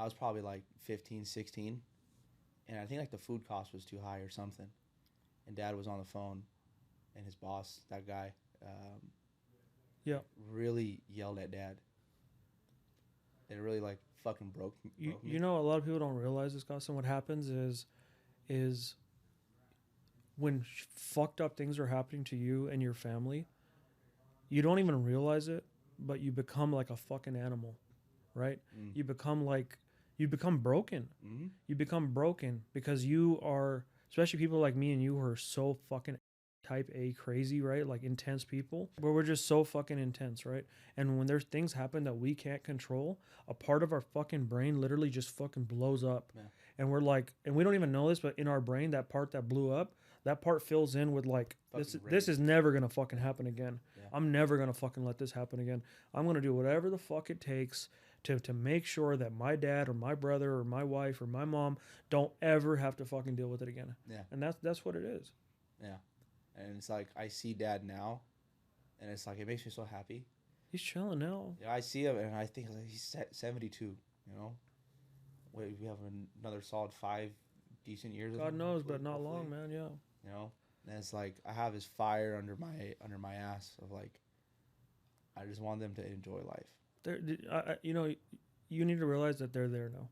was probably like 15, 16, and I think like the food cost was too high or something. And Dad was on the phone, and his boss, that guy, really yelled at Dad. It really like fucking broke me. You know, a lot of people don't realize this, Qasim. What happens is when fucked up things are happening to you and your family, you don't even realize it, but you become like a fucking animal, right? Mm. You become broken. Mm-hmm. You become broken because you are, especially people like me and you who are so fucking type A crazy, right? Like intense people, where we're just so fucking intense, right? And when there's things happen that we can't control, a part of our fucking brain literally just fucking blows up. Yeah. And we're like, and we don't even know this, but in our brain, that part that blew up, that part fills in with like, this is never gonna fucking happen again. Yeah. I'm never gonna fucking let this happen again. I'm gonna do whatever the fuck it takes to make sure that my dad or my brother or my wife or my mom don't ever have to fucking deal with it again. Yeah. And that's what it is. Yeah. And it's like, I see Dad now, and it's like, it makes me so happy. He's chilling now. Yeah, I see him, and I think like, he's 72, you know? We have another solid 5 decent years. God knows, but not long, man, yeah. You know? And it's like, I have his fire under my ass of like, I just want them to enjoy life. You know, you need to realize that they're there now,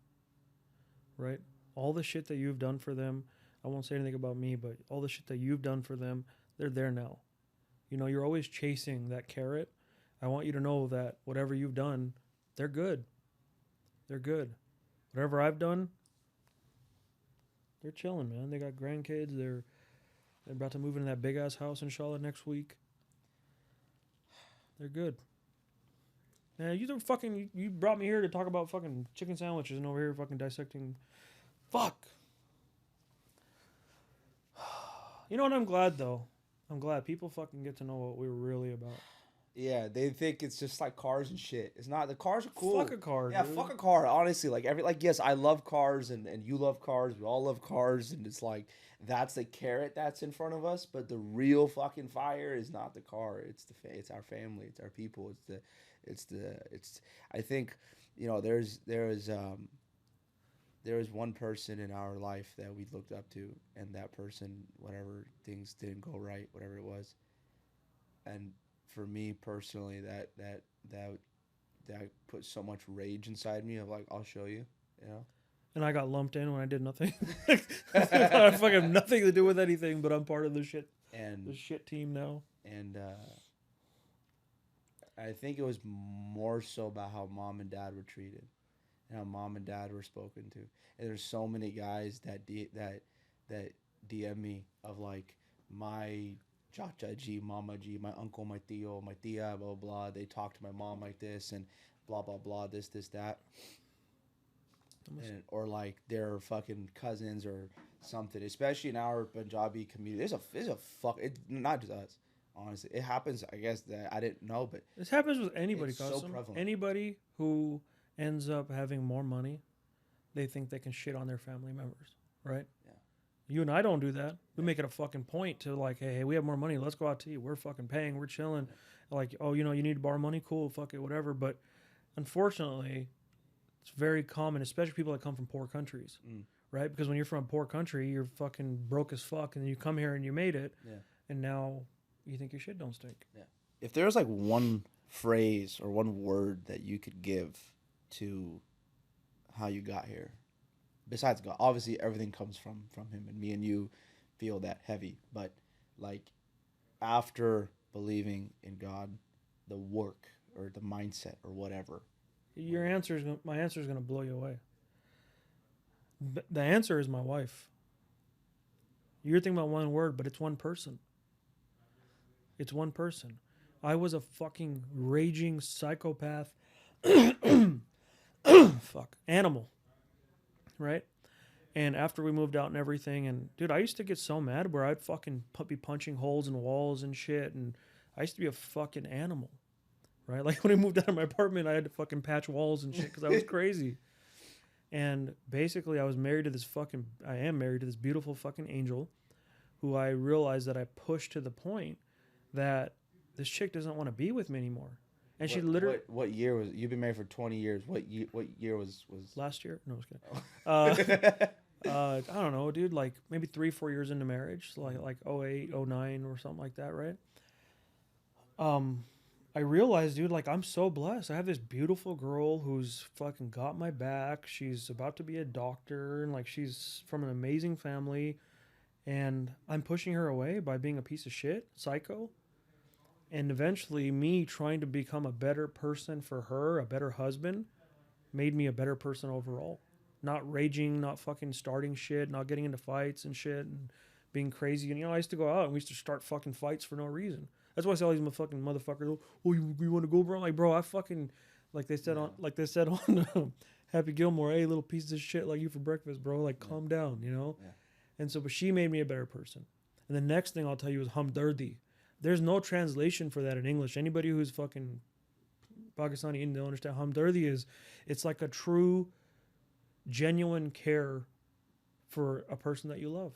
right? All the shit that you've done for them, I won't say anything about me, but all the shit that you've done for them, they're there now. You know, you're always chasing that carrot. I want you to know that whatever you've done, they're good. They're good. Whatever I've done, they're chilling, man. They got grandkids. They're about to move into that big-ass house, inshallah, next week. They're good. Man, you brought me here to talk about fucking chicken sandwiches and over here fucking dissecting. Fuck. You know what? I'm glad, though. I'm glad people fucking get to know what we're really about. Yeah, they think it's just like cars and shit. It's not. The cars are cool. Fuck a car, yeah, dude. Fuck a car. Honestly, yes, I love cars and you love cars. We all love cars, and it's like that's the carrot that's in front of us. But the real fucking fire is not the car. It's our family. It's our people. I think, there is one person in our life that we looked up to, and that person, whatever things didn't go right, whatever it was, and for me personally, that put so much rage inside me of like, I'll show you, you know. And I got lumped in when I did nothing. I fucking have nothing to do with anything, but I'm part of the shit team now. And I think it was more so about how mom and dad were treated, and how mom and dad were spoken to. And there's so many guys that DM me of like, my Chacha G, Mama G, my uncle, my tío, my tia, blah, blah, blah. They talk to my mom like this and blah, blah, blah, this, that. And, or like their fucking cousins or something, especially in our Punjabi community. Not just us, honestly. It happens, I guess, that I didn't know, but this happens with anybody, it's so prevalent. Anybody who ends up having more money, they think they can shit on their family members, right? Yeah. You and I don't do that. We make it a fucking point to like, hey, we have more money. Let's go out to eat. We're fucking paying. We're chilling. Yeah. Like, oh, you need to borrow money? Cool. Fuck it, whatever. But unfortunately, it's very common, especially people that come from poor countries, right? Because when you're from a poor country, you're fucking broke as fuck. And then you come here and you made it. Yeah. And now you think your shit don't stink. Yeah. If there was like one phrase or one word that you could give to how you got here, besides God, obviously everything comes from him, and me and you feel that heavy, but like after believing in God, the work or the mindset or whatever, my answer is going to blow you away. The answer is my wife. You're thinking about one word, but it's one person. It's one person. I was a fucking raging psychopath animal, right? And after we moved out and everything, and dude, I used to get so mad where I'd fucking be punching holes in walls and shit, and I used to be a fucking animal, right? Like when I moved out of my apartment, I had to fucking patch walls and shit because I was crazy. And basically, I am married to this beautiful fucking angel, who I realized that I pushed to the point that this chick doesn't want to be with me anymore. And she literally... What year was... You've been married for 20 years. What year was... Last year? No, I was kidding. I don't know, dude. Like maybe 3-4 years into marriage. So like 08, 09 or something like that, right? I realized, dude, like I'm so blessed. I have this beautiful girl who's fucking got my back. She's about to be a doctor, and like she's from an amazing family. And I'm pushing her away by being a piece of shit, psycho. And eventually me trying to become a better person for her, a better husband, made me a better person overall. Not raging, not fucking starting shit, not getting into fights and shit and being crazy. And, I used to go out and we used to start fucking fights for no reason. That's why I see all these fucking motherfuckers, oh, you want to go, bro? I'm like, bro, I fucking, like they said on Happy Gilmore, hey, little pieces of shit like you for breakfast, bro. Like, calm down, Yeah. And so, but she made me a better person. And the next thing I'll tell you is hamdardi. There's no translation for that in English. Anybody who's fucking Pakistani Indian, they'll understand. Hamdardi is, it's like a true, genuine care for a person that you love,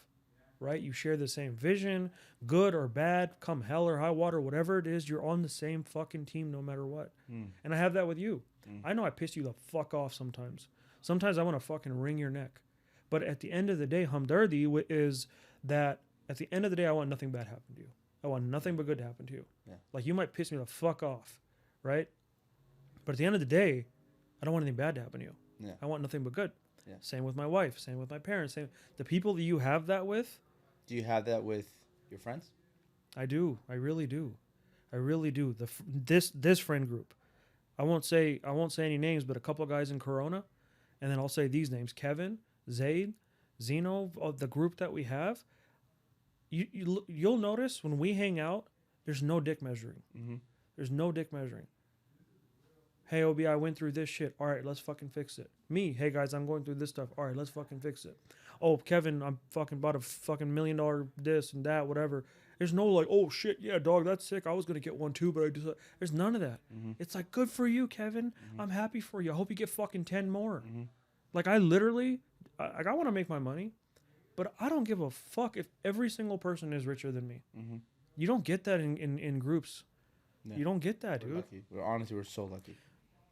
right? You share the same vision, good or bad, come hell or high water, whatever it is, you're on the same fucking team no matter what. And I have that with you. I know I piss you the fuck off sometimes. Sometimes I want to fucking wring your neck. But at the end of the day, hamdardi is that at the end of the day, I want nothing bad happen to you. I want nothing but good to happen to you. Yeah. Like, you might piss me the fuck off, right? But at the end of the day, I don't want anything bad to happen to you. Yeah. I want nothing but good. Yeah. Same with my wife. Same with my parents. The people that you have that with. Do you have that with your friends? I do. I really do. I really do. This friend group. I won't say any names, but a couple of guys in Corona, and then I'll say these names: Kevin, Zaid, Zeno, the group that we have. You'll notice when we hang out, there's no dick measuring. Mm-hmm. There's no dick measuring. Hey, OB, I went through this shit. All right, let's fucking fix it. Me, hey guys, I'm going through this stuff. All right, let's fucking fix it. Oh, Kevin, I'm fucking bought a fucking $1 million this and that, whatever. There's no like, oh shit, yeah, dog, that's sick. I was gonna get one too, but I just there's none of that. Mm-hmm. It's like, good for you, Kevin. Mm-hmm. I'm happy for you. I hope you get fucking 10 more. Mm-hmm. Like, I literally, I want to make my money, but I don't give a fuck if every single person is richer than me. Mm-hmm. You don't get that in groups. Yeah. You don't get that, We're dude. lucky. We're so lucky.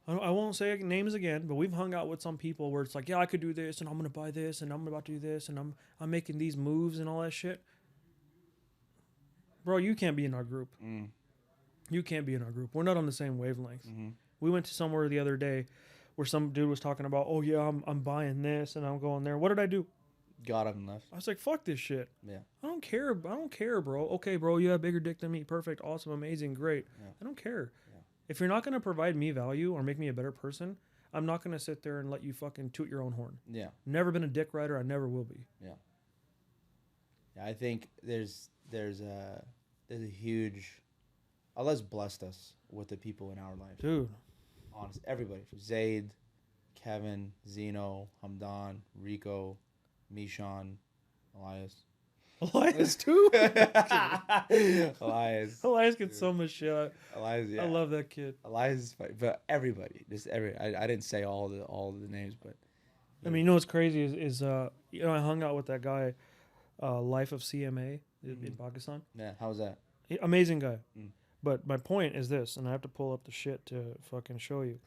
I won't say names again, but we've hung out with some people where it's like, yeah, I could do this, and I'm gonna buy this, and I'm about to do this, and I'm making these moves and all that shit. Bro, you can't be in our group. You can't be in our group. We're not on the same wavelength. We went to somewhere the other day where some dude was talking about, oh yeah, I'm buying this and I'm going there. What did I do? Got up and left. I was like, fuck this shit. Yeah. I don't care, bro. Okay, bro, you have bigger dick than me. Perfect, awesome, amazing, great. Yeah. I don't care. Yeah. If you're not gonna provide me value or make me a better person, I'm not gonna sit there and let you fucking toot your own horn. Yeah. Never been a dick rider. I never will be. Yeah. Yeah. I think there's a huge. Allah's blessed us with the people in our life. Dude. Honest, everybody. Zayd, Kevin, Zeno, Hamdan, Rico, Mishan, Elias. Elias too? Elias gets so much shit. Elias, yeah. I love that kid. Elias is funny, but everybody, I didn't say all the names, but I mean, you know what's crazy is I hung out with that guy, Life of CMA in Pakistan. Yeah, how's that? Amazing guy. But my point is this, and I have to pull up the shit to fucking show you.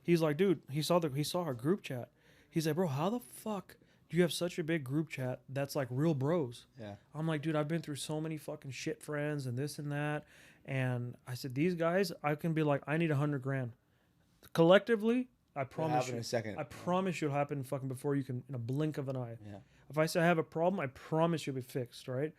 He's like, dude, he saw our group chat. He's like, bro, how the fuck do you have such a big group chat that's like real bros? Yeah. I'm like, dude, I've been through so many fucking shit friends and this and that. And I said, these guys, I can be like, I need $100,000. Collectively, I promise you. In a second. I promise you it'll happen fucking before you can, in a blink of an eye. Yeah. If I say I have a problem, I promise you'll be fixed, right?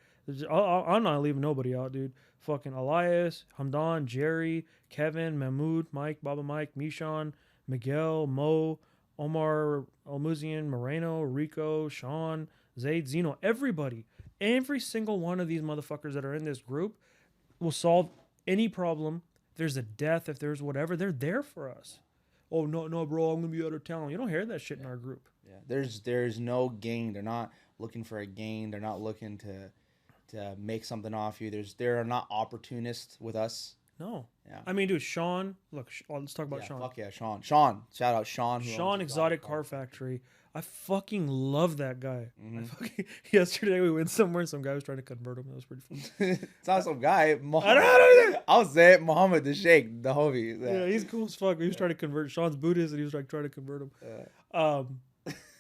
I'm not leaving nobody out, dude. Fucking Elias, Hamdan, Jerry, Kevin, Mahmoud, Mike, Baba Mike, Mishan, Miguel, Mo, Omar, Almuzian, Moreno, Rico, Sean, Zayd, Zeno, everybody. Every single one of these motherfuckers that are in this group will solve any problem. If there's a death, if there's whatever, they're there for us. Oh, no, bro, I'm going to be out of town. You don't hear that shit in our group. Yeah, there's no gain. They're not looking for a gain. They're not looking to make something off you. There are not opportunists with us. No. Yeah. I mean, dude, Sean. Look, let's talk about Sean. Fuck yeah, Sean. Sean. Shout out Sean. Sean Exotic Car Factory. I fucking love that guy. Yesterday we went somewhere and some guy was trying to convert him. That was pretty funny. It's not some guy. I don't know. I'll say it. Muhammad the Sheikh, the Hovi. Yeah, he's cool as fuck. He was trying to convert. Sean's Buddhist and he was like trying to convert him.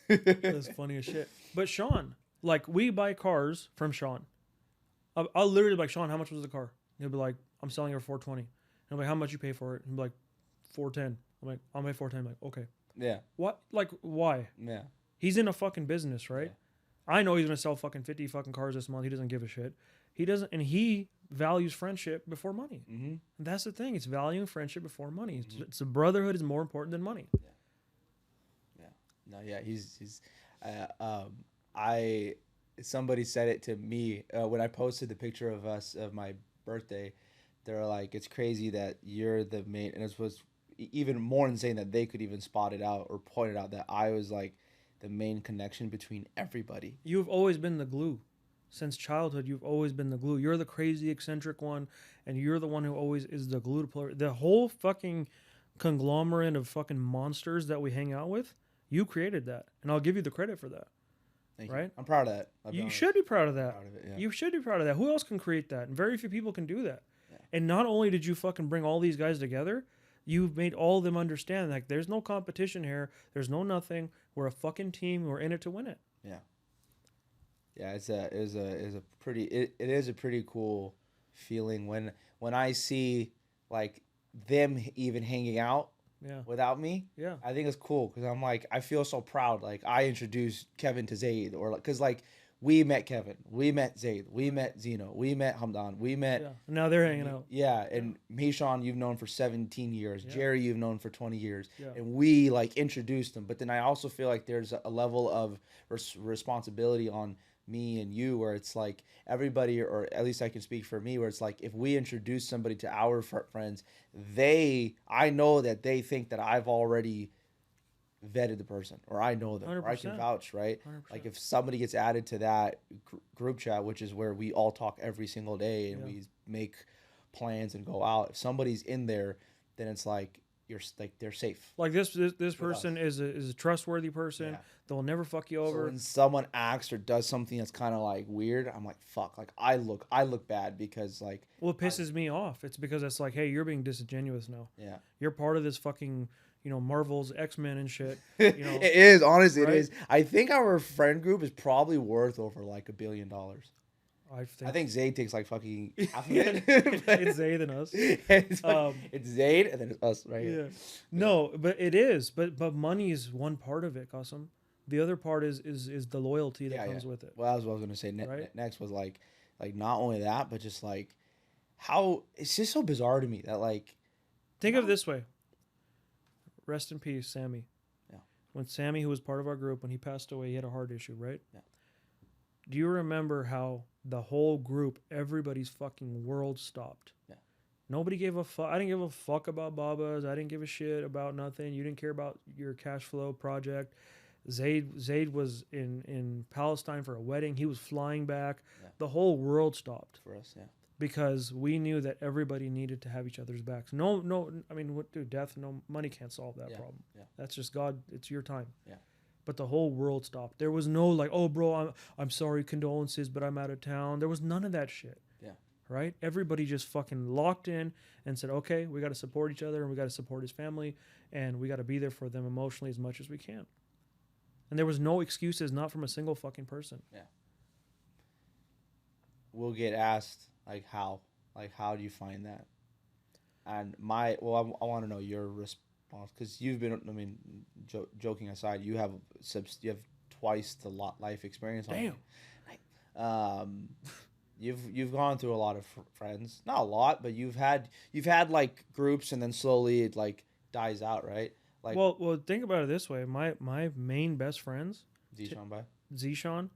That's funny as shit. But Sean, like, we buy cars from Sean. I'll literally be like, Sean, how much was the car? He'll be like, I'm selling it for $420. And I'm like, how much you pay for it? He'll be like, $410. I'm like, I'll pay $410. I'm like, okay. Yeah. What? Like, why? Yeah. He's in a fucking business, right? Yeah. I know he's gonna sell fucking 50 fucking cars this month. He doesn't give a shit. He doesn't, and he values friendship before money. And that's the thing. It's valuing friendship before money. It's a brotherhood is more important than money. No, yeah, he's somebody said it to me when I posted the picture of us of my birthday. They're like, it's crazy that you're the main, and it was even more insane that they could even spot it out or point it out that I was like the main connection between everybody. You've always been the glue. Since childhood, you've always been the glue. You're the crazy, eccentric one, and you're the one who always is the glue to play. The whole fucking conglomerate of fucking monsters that we hang out with, you created that, and I'll give you the credit for that. Thank right? You. I'm proud of that. You should be proud of that. Proud of it, yeah. You should be proud of that. Who else can create that? And very few people can do that. Yeah. And not only did you fucking bring all these guys together, you've made all of them understand, like, there's no competition here. There's no nothing. We're a fucking team. We're in it to win it. Yeah. Yeah, it is a pretty cool feeling when I see like them even hanging out without me. Yeah. I think it's cool because I'm like, I feel so proud. Like, I introduced Kevin to Zayd, or like, because like we met Kevin, we met Zayd, we met Zeno, we met Hamdan, we met. Yeah. Now they're hanging out. Yeah, and Mishan, you've known for 17 years. Yeah. Jerry, you've known for 20 years. Yeah. And we like introduced them. But then I also feel like there's a level of responsibility on me and you, where it's like everybody, or at least I can speak for me, where it's like if we introduce somebody to our friends, I know that they think that I've already vetted the person, or I know them, 100%. or I can vouch, right? 100%. Like if somebody gets added to that group chat, which is where we all talk every single day and we make plans and go out, if somebody's in there, then it's like they're safe. Like this with person us. is a trustworthy person. Yeah. They'll never fuck you So over. when someone acts or does something that's kind of like weird, I'm like, fuck. Like I look bad because like. Well, it pisses me off. It's because it's like, hey, you're being disingenuous now. Yeah. You're part of this fucking, Marvel's X-Men and shit. It is, honestly, right? it is. I think our friend group is probably worth over like $1 billion. I think Zayd takes like fucking half of it. It's Zayd and us. It's Zayd and then it's us, right? Yeah. No, but it is. But money is one part of it, Qasim. The other part is the loyalty that comes with it. Well, that's what I was gonna say. Right? Next was like not only that, but just like how it's just so bizarre to me that like. Think of it this way. Rest in peace, Sammy. Yeah. When Sammy, who was part of our group, when he passed away, he had a heart issue, right? Yeah. Do you remember how the whole group, everybody's fucking world stopped? Yeah. Nobody gave a fuck. I didn't give a fuck about Babas. I didn't give a shit about nothing. You didn't care about your cash flow project. Zayd was in Palestine for a wedding. He was flying back. Yeah. The whole world stopped. For us, yeah. Because we knew that everybody needed to have each other's backs. No, I mean, what, dude, death, no money can't solve that problem. Yeah. That's just God. It's your time. Yeah. But the whole world stopped. There was no like, oh, bro, I'm sorry, condolences, but I'm out of town. There was none of that shit. Yeah. Right? Everybody just fucking locked in and said, okay, we got to support each other and we got to support his family and we got to be there for them emotionally as much as we can. And there was no excuses, not from a single fucking person. Yeah. We'll get asked like how do you find that? And I want to know your response because you've been. I mean, joking aside, you have twice the life experience. Damn. You've gone through a lot of friends, not a lot, but you've had like groups and then slowly it like dies out, right? Like well, think about it this way. My main best friends, Zishan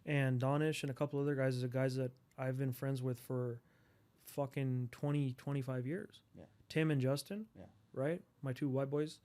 and Donish and a couple other guys, are guys that I've been friends with for fucking 20, 25 years. Yeah. Tim and Justin. Yeah. Right? My two white boys.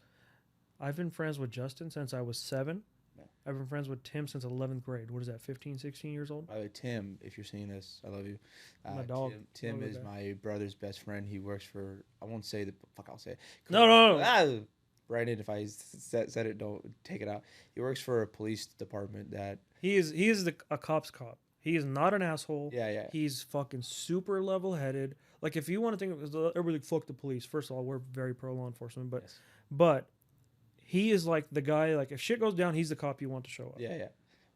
I've been friends with Justin since I was 7. Yeah. I've been friends with Tim since 11th grade. What is that, 15, 16 years old? By the way, Tim, if you're seeing this, I love you. My dog. Tim is my brother's best friend. He works for, I won't say the, fuck, I'll say it. No. Brandon, if I said it, don't take it out. He works for a police department that... He is a cop's cop. He is not an asshole. Yeah. He's fucking super level-headed. Like, if you want to think of it, everybody fuck the police. First of all, we're very pro law enforcement, but he is like the guy, like, if shit goes down, he's the cop you want to show up. Yeah.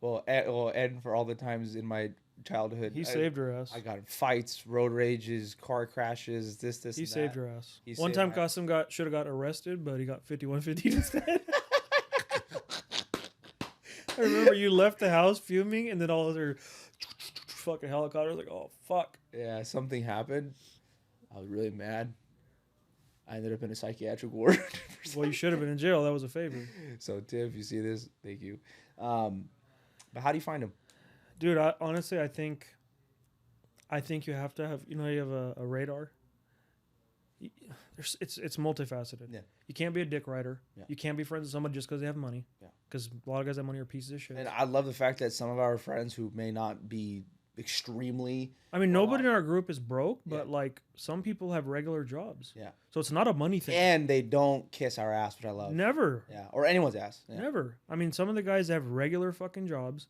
Well, and for all the times in my childhood... He saved your ass. I got in fights, road rages, car crashes, this, He and saved that. your ass. One time, Qasim should have got arrested, but he got 5150 instead. I remember you left the house fuming, and then all other fucking helicopters like, oh fuck. Yeah, something happened. I was really mad. I ended up in a psychiatric ward. Well, you should have been in jail. That was a favor. So Tim, if you see this, thank you. But how do you find him? Dude, honestly, I think you have to have, you have a radar. It's multifaceted. Yeah. You can't be a dick rider. Yeah. You can't be friends with somebody just because they have money. Yeah. Because a lot of guys that have money are pieces of shit. And I love the fact that some of our friends who may not be extremely... I mean, nobody in our group is broke, but like some people have regular jobs. Yeah. So it's not a money thing. And they don't kiss our ass, which I love. Never. Yeah. Or anyone's ass. Yeah. Never. I mean, some of the guys have regular fucking jobs.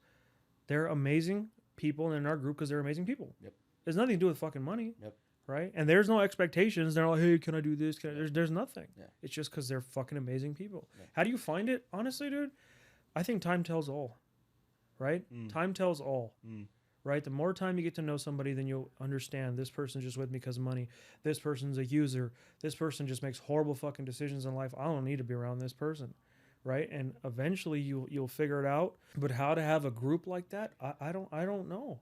They're amazing people in our group because they're amazing people. Yep. There's nothing to do with fucking money. Yep. Right? And there's no expectations. They're like, hey, can I do this? There's nothing. Yeah. It's just because they're fucking amazing people. Yeah. How do you find it? Honestly, dude, I think time tells all. Right? Time tells all. Right? The more time you get to know somebody, then you'll understand this person's just with me because of money. This person's a user. This person just makes horrible fucking decisions in life. I don't need to be around this person. Right? And eventually you'll figure it out. But how to have a group like that, I don't know.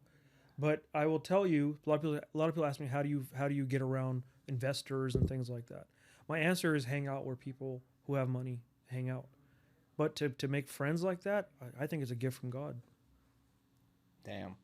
But I will tell you, a lot of people ask me, how do you get around investors and things like that? My answer is hang out where people who have money hang out. But to make friends like that, I think it's a gift from God. Damn.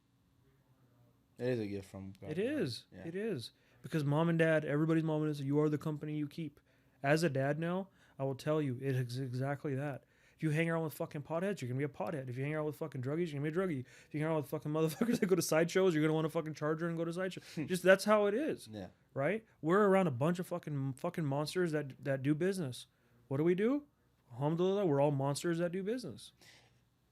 It is a gift from God. It is. Yeah. It is. Because mom and dad, everybody's mom and dad, you are the company you keep. As a dad now, I will tell you, it is exactly that. If you hang around with fucking potheads, you're gonna be a pothead. If you hang around with fucking druggies, you're gonna be a druggie. If you hang around with fucking motherfuckers that go to sideshows, you're gonna want a fucking charger and go to sideshows. Just that's how it is. Yeah. Right? We're around a bunch of fucking monsters that do business. What do? Alhamdulillah, we're all monsters that do business.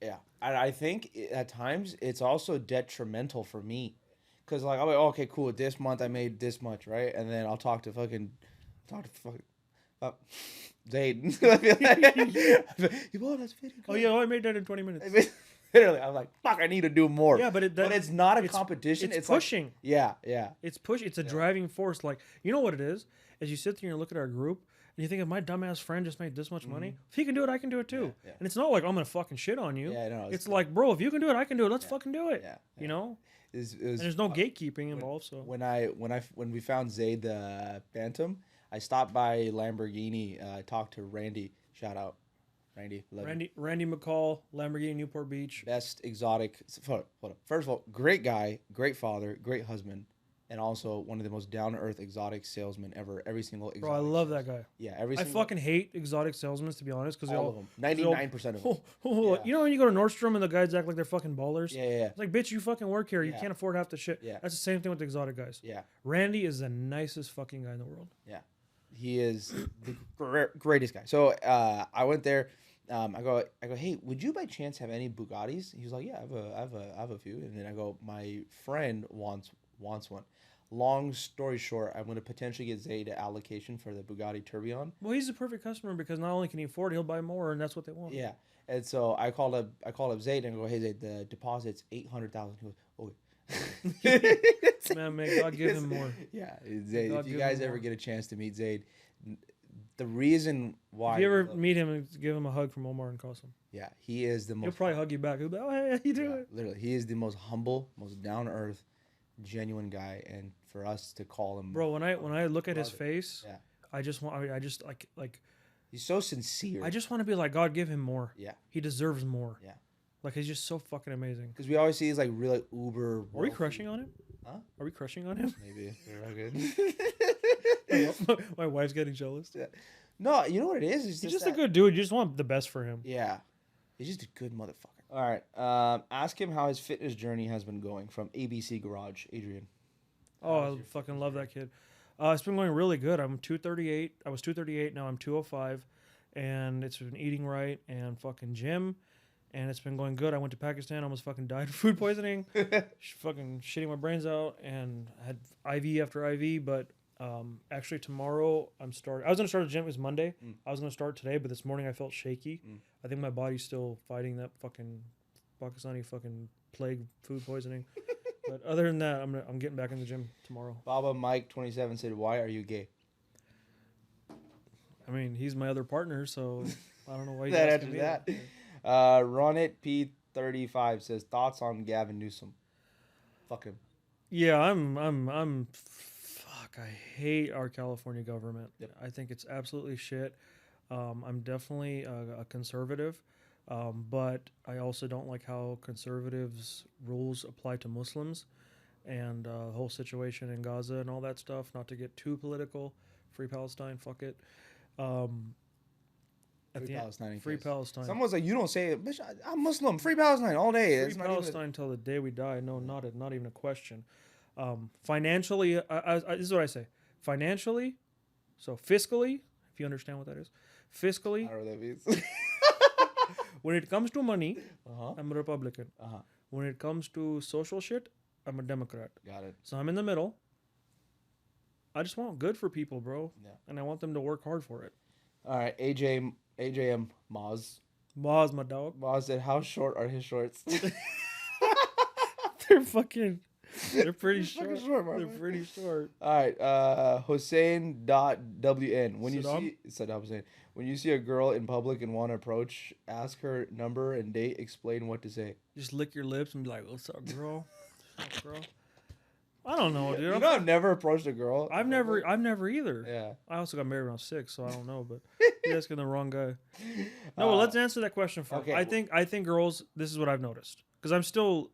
Yeah. I think at times it's also detrimental for me. Because, like, I'm like, oh, okay, cool. This month I made this much, right? And then I'll talk to fucking Zayd. Oh, that's video. Oh, yeah, I made that in 20 minutes. Literally, I'm like, fuck, I need to do more. Yeah, but it's not a competition. It's like- pushing. yeah. It's push. It's a driving force. Like, you know what it is? As you sit there and look at our group, and you think, if my dumbass friend just made this much money, if he can do it, I can do it too. Yeah. And it's not like I'm gonna fucking shit on you. Yeah, no, it's like, bro, if you can do it, I can do it. Let's fucking do it. Yeah. You know. It was, And there's no gatekeeping involved. So when we found Zayd the Phantom, I stopped by Lamborghini. Talked to Randy. Shout out, Randy. Randy McCall, Lamborghini, Newport Beach. Best exotic. Hold up. First of all, great guy, great father, great husband, and also one of the most down to earth exotic salesmen ever. Every single exotic. Bro, I love that guy. Yeah, I fucking hate exotic salesmen, to be honest, because all of them. 99% of them. Yeah. You know when you go to Nordstrom and the guys act like they're fucking ballers? Yeah. It's like, bitch, you fucking work here. You Yeah. can't afford half the shit. Yeah. That's the same thing with the exotic guys. Yeah. Randy is the nicest fucking guy in the world. Yeah. He is the greatest guy. So I went there. I go, hey, would you by chance have any Bugattis? He was like, yeah, I have a few. And then I go, my friend wants one. Long story short, I'm going to potentially get Zayd an allocation for the Bugatti Tourbillon. Well, he's the perfect customer because not only can he afford it, he'll buy more, and that's what they want. Yeah. And so I called up Zayd and I go, hey, Zayd, the deposit's $800,000. He goes, okay. Man, may God give him more. Yeah, Zayd, if you guys ever get a chance to meet Zayd, the reason why... If you ever meet him, give him a hug from Omar and Qasim. Yeah, he is the most... He'll probably hug you back. He'll be like, oh, hey, how you doing? Literally, he is the most humble, most down-to-earth, genuine guy, and for us to call him... Bro, when I look at his face, yeah. I just like... He's so sincere. I just want to be like, God, give him more. Yeah. He deserves more. Yeah. Like, he's just so fucking amazing. Because we always see he's like really uber... Are we crushing on him? Huh? Are we crushing on him? Maybe. We're not good. My wife's getting jealous. Yeah. No, you know what it is? He's just a good dude. You just want the best for him. Yeah. He's just a good motherfucker. All right. Ask him how his fitness journey has been going from ABC Garage. Adrian. Oh, I fucking love that kid. It's been going really good. I'm 238. I was 238. Now I'm 205. And it's been eating right and fucking gym. And it's been going good. I went to Pakistan. Almost fucking died of food poisoning. Fucking shitting my brains out. And I had IV after IV. But actually tomorrow I'm starting. I was going to start the gym. It was Monday. I was going to start today. But this morning I felt shaky. I think my body's still fighting that fucking Pakistani fucking plague food poisoning. But other than that, I'm getting back in the gym tomorrow. Baba Mike 27 said, "Why are you gay?" I mean, he's my other partner, so I don't know why he's that asking answers me that. Ronit P35 says, "Thoughts on Gavin Newsom?" Fuck him. Yeah, I'm. Fuck, I hate our California government. Yep. I think it's absolutely shit. I'm definitely a conservative. But I also don't like how conservatives' rules apply to Muslims and the whole situation in Gaza and all that stuff. Not to get too political. Free Palestine, fuck it. Free Palestine. Someone's like, you don't say it. Bitch, I'm Muslim. Free Palestine all day. Free Palestine until the day we die. No, not even a question. Financially, this is what I say. Financially, so fiscally, if you understand what that is. Fiscally. I don't know what that means. When it comes to money, I'm a Republican. Uh-huh. When it comes to social shit, I'm a Democrat. Got it. So I'm in the middle. I just want good for people, bro. Yeah. And I want them to work hard for it. All right, AJM Maz. Maz, my dog. Maz said, "How short are his shorts?" They're pretty short. They're pretty short. All right, Hossein.WN. Saddam Hussein. When you see a girl in public and want to approach, ask her number and date, explain what to say. Just lick your lips and be like, "What's up, girl? What's up, girl?" I don't know, dude. You know, I've never approached a girl. I've never either. Yeah. I also got married when I was 6, so I don't know, but you're asking the wrong guy. No, well, let's answer that question first. Okay. I think girls, this is what I've noticed. Because I still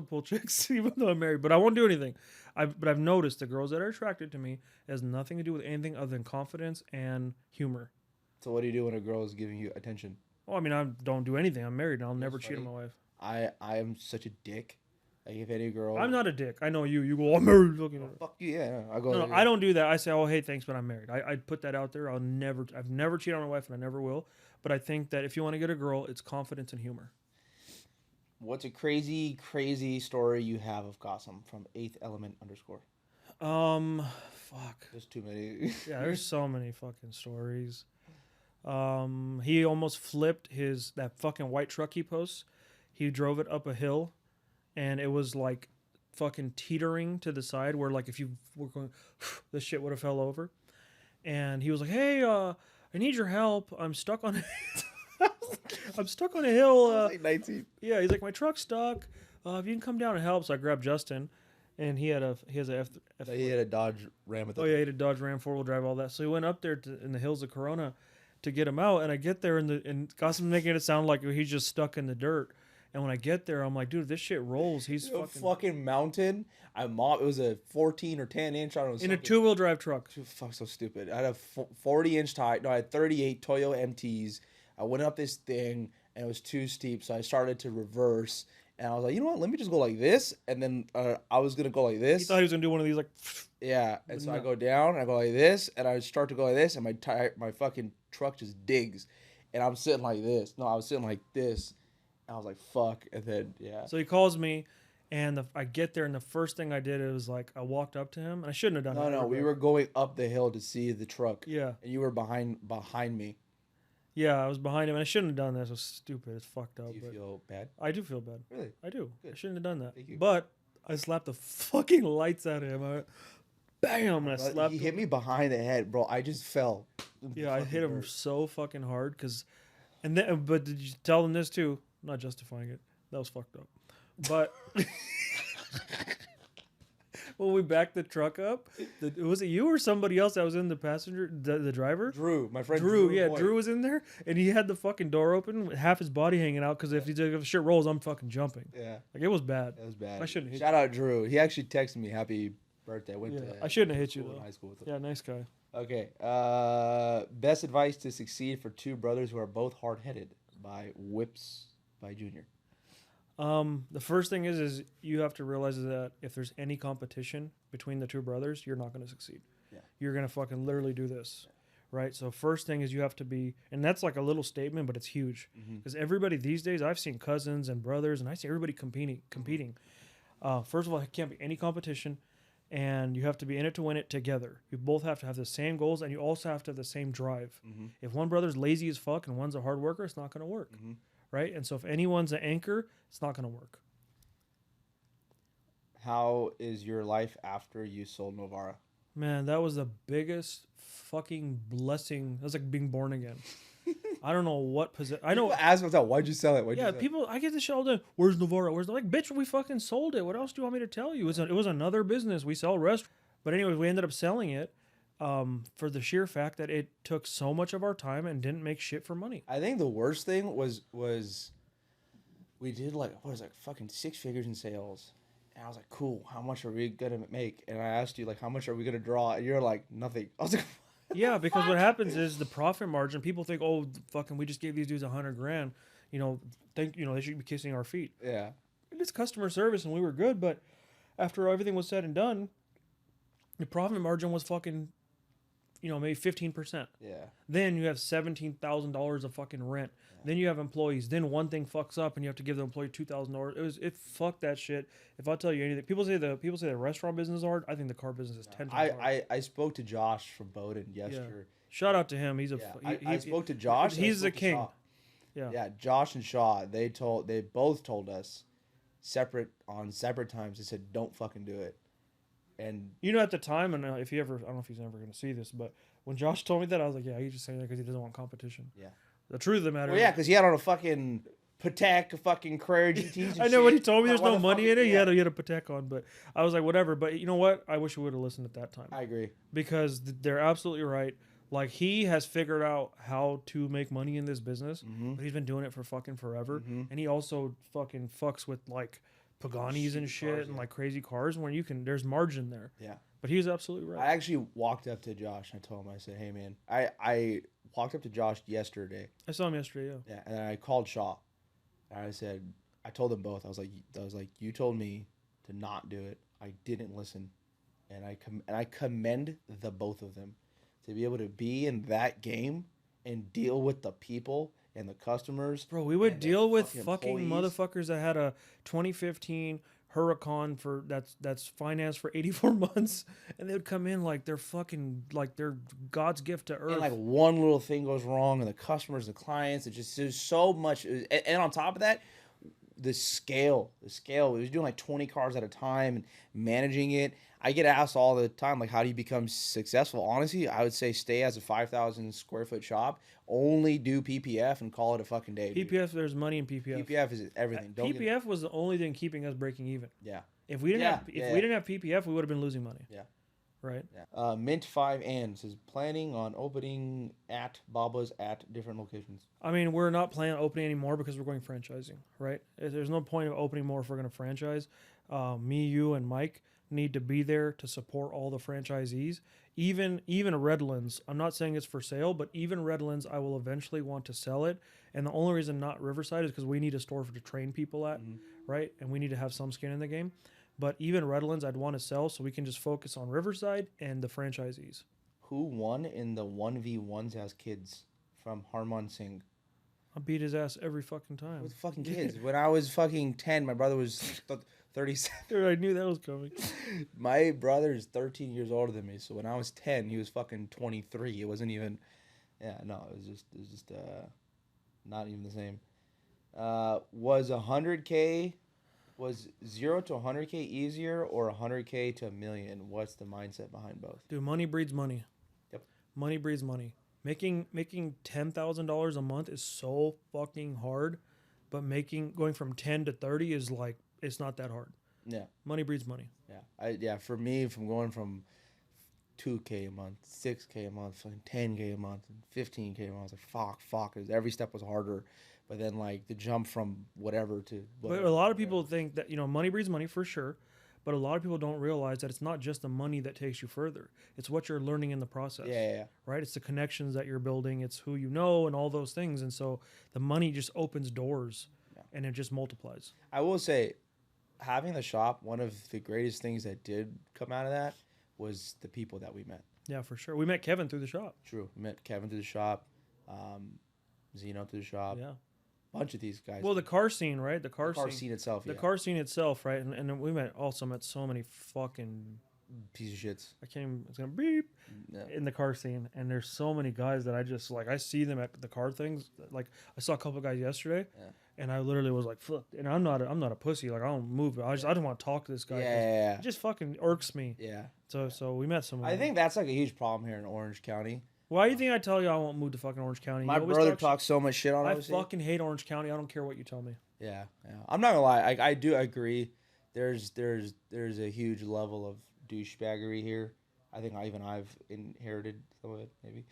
pull chicks even though I'm married, but I won't do anything. But I've noticed the girls that are attracted to me has nothing to do with anything other than confidence and humor. So what do you do when a girl is giving you attention? Oh, I mean, I don't do anything. I'm married, and I'll never cheat on funny. my wife. I am such a dick. Like if any girl, I'm not a dick. I know you. You go, I'm married. fuck you. Yeah, I go. No, I don't do that. I say, oh, hey, thanks, but I'm married. I put that out there. I've never cheated on my wife, and I never will. But I think that if you want to get a girl, it's confidence and humor. What's a crazy story you have of Gotham from 8th Element _? Fuck. There's too many. Yeah, there's so many fucking stories. He almost flipped that fucking white truck he posts. He drove it up a hill, and it was like fucking teetering to the side where like if you were going, the shit would have fell over. And he was like, "Hey, I need your help. I'm stuck on." I'm stuck on a hill. Like 19. Yeah, he's like, my truck's stuck. If you can come down and help. So I grabbed Justin, and he has a He had a Dodge Ram with oh yeah, he had a Dodge Ram 4-wheel drive, all that. So he went up there in the hills of Corona to get him out, and I get there and Gossam's making it sound like he's just stuck in the dirt. And when I get there, I'm like, dude, this shit rolls. He's fucking mountain. It was a 14 or 10 inch. I don't know. In a 2-wheel drive truck. Fuck, so stupid. I had a 40-inch tire. No, I had 38 Toyo MTs. I went up this thing, and it was too steep, so I started to reverse. And I was like, you know what? Let me just go like this. And then I was going to go like this. He thought he was going to do one of these, like... Yeah. And so I go down, and I go like this, and I start to go like this, and my fucking truck just digs. And I'm sitting like this. No, I was sitting like this. And I was like, fuck. And then, yeah. So he calls me, and I get there, and the first thing I did was, like, I walked up to him, and I shouldn't have done that. No, we were going up the hill to see the truck. Yeah. And you were behind me. Yeah, I was behind him, and I shouldn't have done that. It was stupid. It's fucked up. Do you feel bad? I do feel bad. Really? I do. Good. I shouldn't have done that. Thank you. But I slapped the fucking lights out of him. Bam! And I slapped He hit me behind the head, bro. I just fell. Yeah, I hit him so fucking hard. But did you tell them this too? I'm not justifying it. That was fucked up. But... When we backed the truck up, was it you or somebody else that was in the passenger, the driver? Drew, my friend Drew. Yeah, Drew was in there, and he had the fucking door open with half his body hanging out, because if shit rolls, I'm fucking jumping. Yeah. Like, it was bad. It was bad. I shouldn't hit Shout out Drew. He actually texted me happy birthday. I shouldn't have hit you, though. High school with him. Yeah, nice guy. Okay. Best advice to succeed for two brothers who are both hard-headed by Junior. The first thing is you have to realize that if there's any competition between the two brothers, you're not going to succeed. Yeah. You're going to fucking literally do this. Yeah. Right? So first thing is you have to be, and that's like a little statement, but it's huge. Because everybody these days, I've seen cousins and brothers, and I see everybody competing. First of all, it can't be any competition, and you have to be in it to win it together. You both have to have the same goals, and you also have to have the same drive. If one brother's lazy as fuck and one's a hard worker, it's not going to work. Right? And so if anyone's an anchor, it's not going to work. How is your life after you sold Novara? Man, that was the biggest fucking blessing. That was like being born again. I don't know what position. I know. Ask myself, why'd you sell it? I get this shit all the time. Where's Novara? Like, bitch, we fucking sold it. What else do you want me to tell you? It was another business. We sell restaurants. But anyways, we ended up selling it. For the sheer fact that it took so much of our time and didn't make shit for money. I think the worst thing was we did fucking 6 figures in sales. And I was like, cool, how much are we going to make? And I asked you, like, how much are we going to draw? And you're like, nothing. I was like, yeah, because what happens is the profit margin, people think, oh, fucking, we just gave these dudes $100,000. They should be kissing our feet. Yeah. And it's customer service and we were good, but after everything was said and done, the profit margin was fucking... maybe 15%. Yeah. Then you have $17,000 of fucking rent. Yeah. Then you have employees. Then one thing fucks up and you have to give the employee $2,000. It fucked that shit. If I tell you anything, people say the restaurant business is hard. I think the car business is 10 times hard. I spoke to Josh from Bowdoin yesterday. Yeah. Shout out to him. He's I spoke to Josh. He's the king. Yeah. Yeah. Josh and Shaw. They both told us separate times. They said don't fucking do it. And at the time, and if he ever, I don't know if he's ever going to see this, but when Josh told me that, I was like, yeah, he's just saying that because he doesn't want competition. Yeah. The truth of the matter. Well, yeah, because he had on a fucking Patek, fucking Carrera GTs. I know when he told me there's no money in it, he had a Patek on, but I was like, whatever. But you know what? I wish we would have listened at that time. I agree. Because they're absolutely right. Like, he has figured out how to make money in this business, but he's been doing it for fucking forever. And he also fucking fucks with, like, Paganis and shit cars, and yeah. like crazy cars when there's margin there. Yeah. But he was absolutely right. I actually walked up to Josh and I told him, I said, hey, man, I walked up to Josh yesterday. I saw him yesterday, yeah. Yeah. And then I called Shaw. And I told them both. I was like, you told me to not do it. I didn't listen. And I commend the both of them to be able to be in that game and deal with the people and the customers. Bro, we would deal with fucking employees. motherfuckers that had a 2015 Huracan that's financed for 84 months, and they would come in like they're fucking like they're God's gift to earth. And like one little thing goes wrong, and the customers, the clients, it just there's so much. And on top of that, the scale. It was doing like 20 cars at a time and managing it. I get asked all the time, like, how do you become successful? Honestly, I would say stay as a 5,000 square foot shop. Only do PPF and call it a fucking day. PPF, there's money in PPF. PPF is everything. PPF was the only thing keeping us breaking even. Yeah. If we didn't we didn't have PPF, we would have been losing money. Yeah. Right. Yeah. Mint 5 and says planning on opening at Baba's at different locations. I mean, we're not planning on opening anymore because we're going franchising. Right. There's no point of opening more if we're going to franchise. Me, you, and Mike need to be there to support all the franchisees. Even Redlands, I'm not saying it's for sale, but even Redlands, I will eventually want to sell it. And the only reason not Riverside is because we need a store to train people at, right? And we need to have some skin in the game. But even Redlands, I'd want to sell so we can just focus on Riverside and the franchisees. Who won in the 1v1s as kids from Harman Singh? I beat his ass every fucking time. With fucking kids. When I was fucking 10, my brother was 37. Dude, I knew that was coming. My brother is 13 years older than me, so when I was 10, he was fucking 23. It wasn't even, it was just not even the same. Was 100K, was 0 to 100K easier or 100K to $1 million? What's the mindset behind both? Dude, money breeds money. Yep. Money breeds money. Making $10,000 a month is so fucking hard, but going from 10 to 30 is like, it's not that hard. Yeah. Money breeds money. Yeah. For me, from going from 2K a month, 6K a month, 10K a month, and 15K a month, I was like, fuck. Every step was harder. But then, like, the jump from whatever to whatever. But a lot of people think that, money breeds money for sure. But a lot of people don't realize that it's not just the money that takes you further. It's what you're learning in the process. Yeah. Right? It's the connections that you're building. It's who you know and all those things. And so the money just opens doors and it just multiplies. I will say, having the shop, one of the greatest things that did come out of that was the people that we met. Yeah, for sure. We met Kevin through the shop. True. We met Kevin through the shop, Zeno through the shop. Yeah. Bunch of these guys. Well, the car scene, right? The car scene itself, The car scene itself, right? And then we met so many fucking piece of shits. it's gonna beep in the car scene, and there's so many guys that I just like. I see them at the car things. Like I saw a couple of guys yesterday, and I literally was like, "Fuck!" And I'm not a pussy. Like I don't move. I don't want to talk to this guy. Yeah. It just fucking irks me. Yeah. So we met someone. I think that's like a huge problem here in Orange County. Why do you think I tell you I won't move to fucking Orange County? My brother talks so much shit on it. I fucking hate Orange County. I don't care what you tell me. Yeah. I'm not gonna lie. I do agree. There's a huge level of douchebaggery here. I think I've inherited some of it, maybe.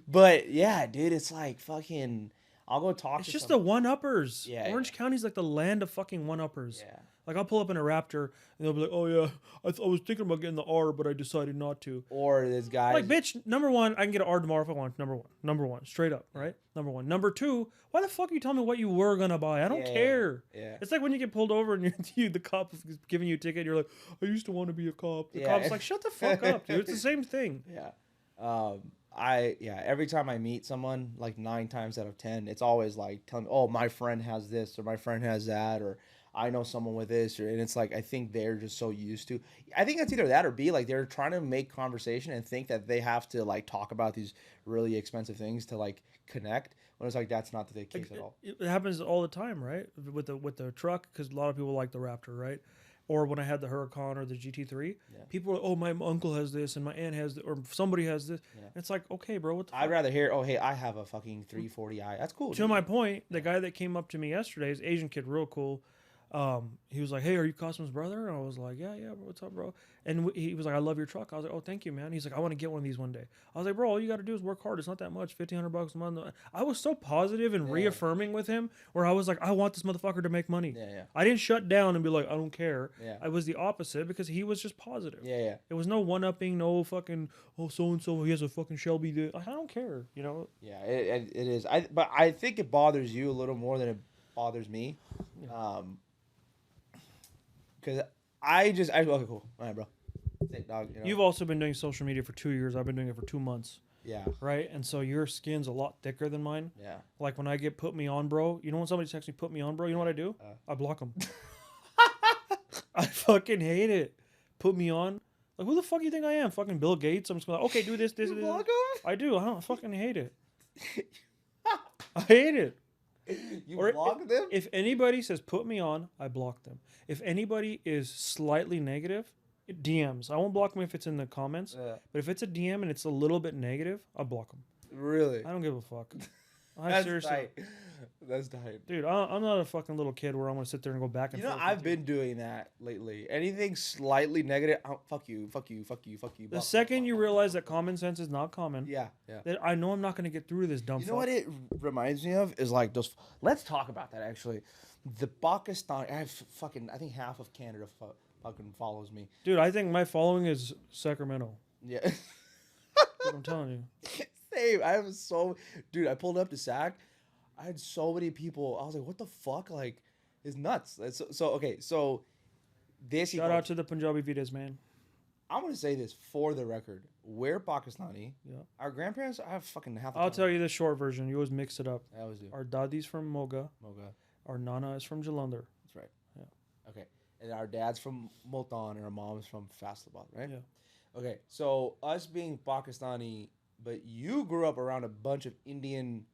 But yeah, dude, it's like fucking. I'll go talk. It's just the one-uppers. Yeah. Orange County's like the land of fucking one-uppers. Yeah. Like I'll pull up in a Raptor and they'll be like, "Oh yeah, I was thinking about getting the R, but I decided not to." Or this guy. Like, bitch, number one, I can get an R tomorrow if I want. Number one, straight up, right? Number one. Number two, why the fuck are you telling me what you were gonna buy? I don't care. Yeah. It's like when you get pulled over and the cop is giving you a ticket. You're like, "I used to want to be a cop." The cop's like, "Shut the fuck up, dude. It's the same thing." Yeah. Every time I meet someone, like 9 times out of 10, it's always like telling me, "Oh, my friend has this," or "My friend has that," or "I know someone with this," and it's like I think they're just so used to. I think it's either that or B, like they're trying to make conversation and think that they have to like talk about these really expensive things to like connect. When it's like that's not the case at all. It happens all the time, right? With the truck, because a lot of people like the Raptor, right? Or when I had the Huracan or the GT3, people were like, "Oh, my uncle has this and my aunt has this, or somebody has this." Yeah. And it's like, okay, bro, what the I'd rather hear, "Oh, hey, I have a fucking 340i." That's cool. To my point, the guy that came up to me yesterday is Asian kid, real cool. he was like, "Hey, are you Cosmo's brother?" And I was like, "Yeah, bro, what's up, bro?" And he was like, "I love your truck." I was like, "Oh, thank you, man." He's like, "I want to get one of these one day." I was like, "Bro, all you got to do is work hard. It's not that much, $1,500 a month." I was so positive and reaffirming with him, where I was like, "I want this motherfucker to make money." Yeah, yeah. I didn't shut down and be like, "I don't care." Yeah. I was the opposite because he was just positive. Yeah, yeah. It was no one-upping, no fucking, oh, so-and-so, he has a fucking Shelby. I don't care, you know? Yeah, it is. But I think it bothers you a little more than it bothers me. Because okay, cool. All right, bro. Sick, dog. You know? You've also been doing social media for 2 years. I've been doing it for 2 months. Yeah. Right? And so your skin's a lot thicker than mine. Yeah. Like when I get put me on, bro, you know when somebody texts me put me on, bro, you know what I do? I block them. I fucking hate it. Put me on. Like, who the fuck do you think I am? Fucking Bill Gates? I'm just going, okay, do this. You block I do. I don't fucking hate it. I hate it. You block them? If anybody says put me on, I block them. If anybody is slightly negative, it DMs. I won't block them if it's in the comments. Yeah. But if it's a DM and it's a little bit negative, I'll block them. Really? I don't give a fuck. That's tight. That's tight. Dude, I'm not a fucking little kid where I'm going to sit there and go back and forth. You know, I've been doing that lately. Anything slightly negative, fuck you. The second you realize that common sense is not common, yeah. that I know I'm not going to get through this dumb You know what it reminds me of is like those. Let's talk about that actually. The Pakistan. I think half of Canada fucking follows me. Dude, I think my following is Sacramento. Yeah. That's what I'm telling you. Same. Dude, I pulled up to Sac. I had so many people. I was like, what the fuck? Like, it's nuts. So this. Shout out to the Punjabi videos, man. I'm going to say this for the record. We're Pakistani. Yeah. Our grandparents, I have fucking half the I'll time. tell you the short version. You always mix it up. I always do. Our daddy's from Moga. Moga. Our nana is from Jalandhar. That's right. Yeah. Okay. And our dad's from Multan and our mom's from Faisalabad, right? Yeah. Okay. So us being Pakistani, but you grew up around a bunch of Indian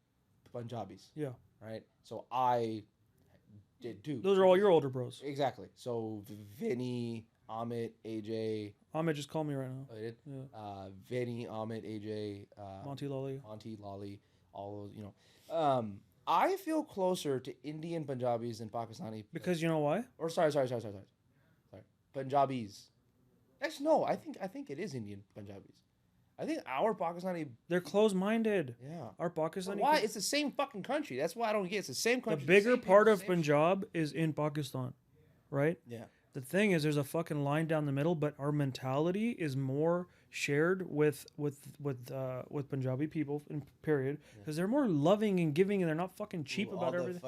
Punjabis. Yeah. Right? So I did too. Those are all your older bros. Exactly. So Vinny, Amit, AJ. Ahmed just called me right now. Oh, you did? Yeah. Vinny, Amit, AJ. Monty Lolly. Lolly. All those, you know. I feel closer to Indian Punjabis than Pakistani. Because you know why? Or sorry. Punjabis. Actually, no. I think it is Indian Punjabis. I think our Pakistani. They're closed-minded. Yeah. Our Pakistani. Why? It's the same fucking country. That's why I don't get. It's the same country. The bigger part of Punjab is in Pakistan, right? Yeah. The thing is, there's a fucking line down the middle, but our mentality is more shared with Punjabi people, in period, because they're more loving and giving, and they're not fucking cheap about everything.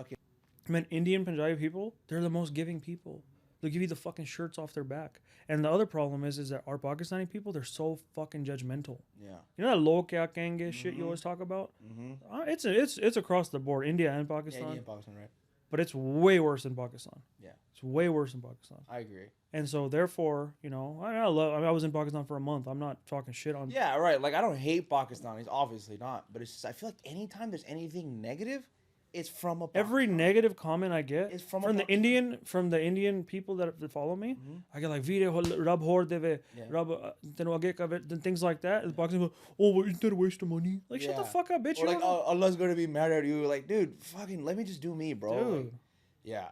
Man, Indian Punjabi people, they're the most giving people. They'll give you the fucking shirts off their back. And the other problem is that our Pakistani people, they're so fucking judgmental. Yeah. You know that lo kya kenge shit you always talk about? Mm-hmm. It's across the board, India and Pakistan. Yeah, India and Pakistan, right? But it's way worse in Pakistan. Yeah. It's way worse in Pakistan. I agree. And so, therefore, you know, I was in Pakistan for a month. I'm not talking shit on. Yeah, right. Like, I don't hate Pakistanis, obviously not. But it's just, I feel like anytime there's anything negative, it's from a Every negative comment I get is from the Indian people that follow me. Mm-hmm. I get like video rub hor deve, rub then things like that. And the Pakistani go, oh, well, isn't that a waste of money? Like, shut the fuck up, bitch. Or like, oh, Allah's gonna be mad at you. Like, dude, fucking, let me just do me, bro. Dude. Like, yeah.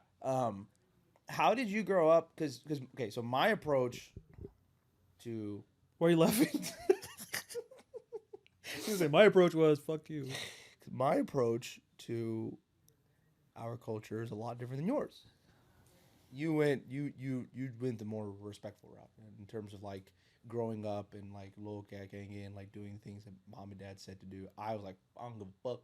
How did you grow up? Because okay, so my approach to why are you laughing? My approach was fuck you. My approach to our culture is a lot different than yours. You went the more respectful route in terms of like growing up and like low gang and like doing things that mom and dad said to do. I was like, I don't give a fuck.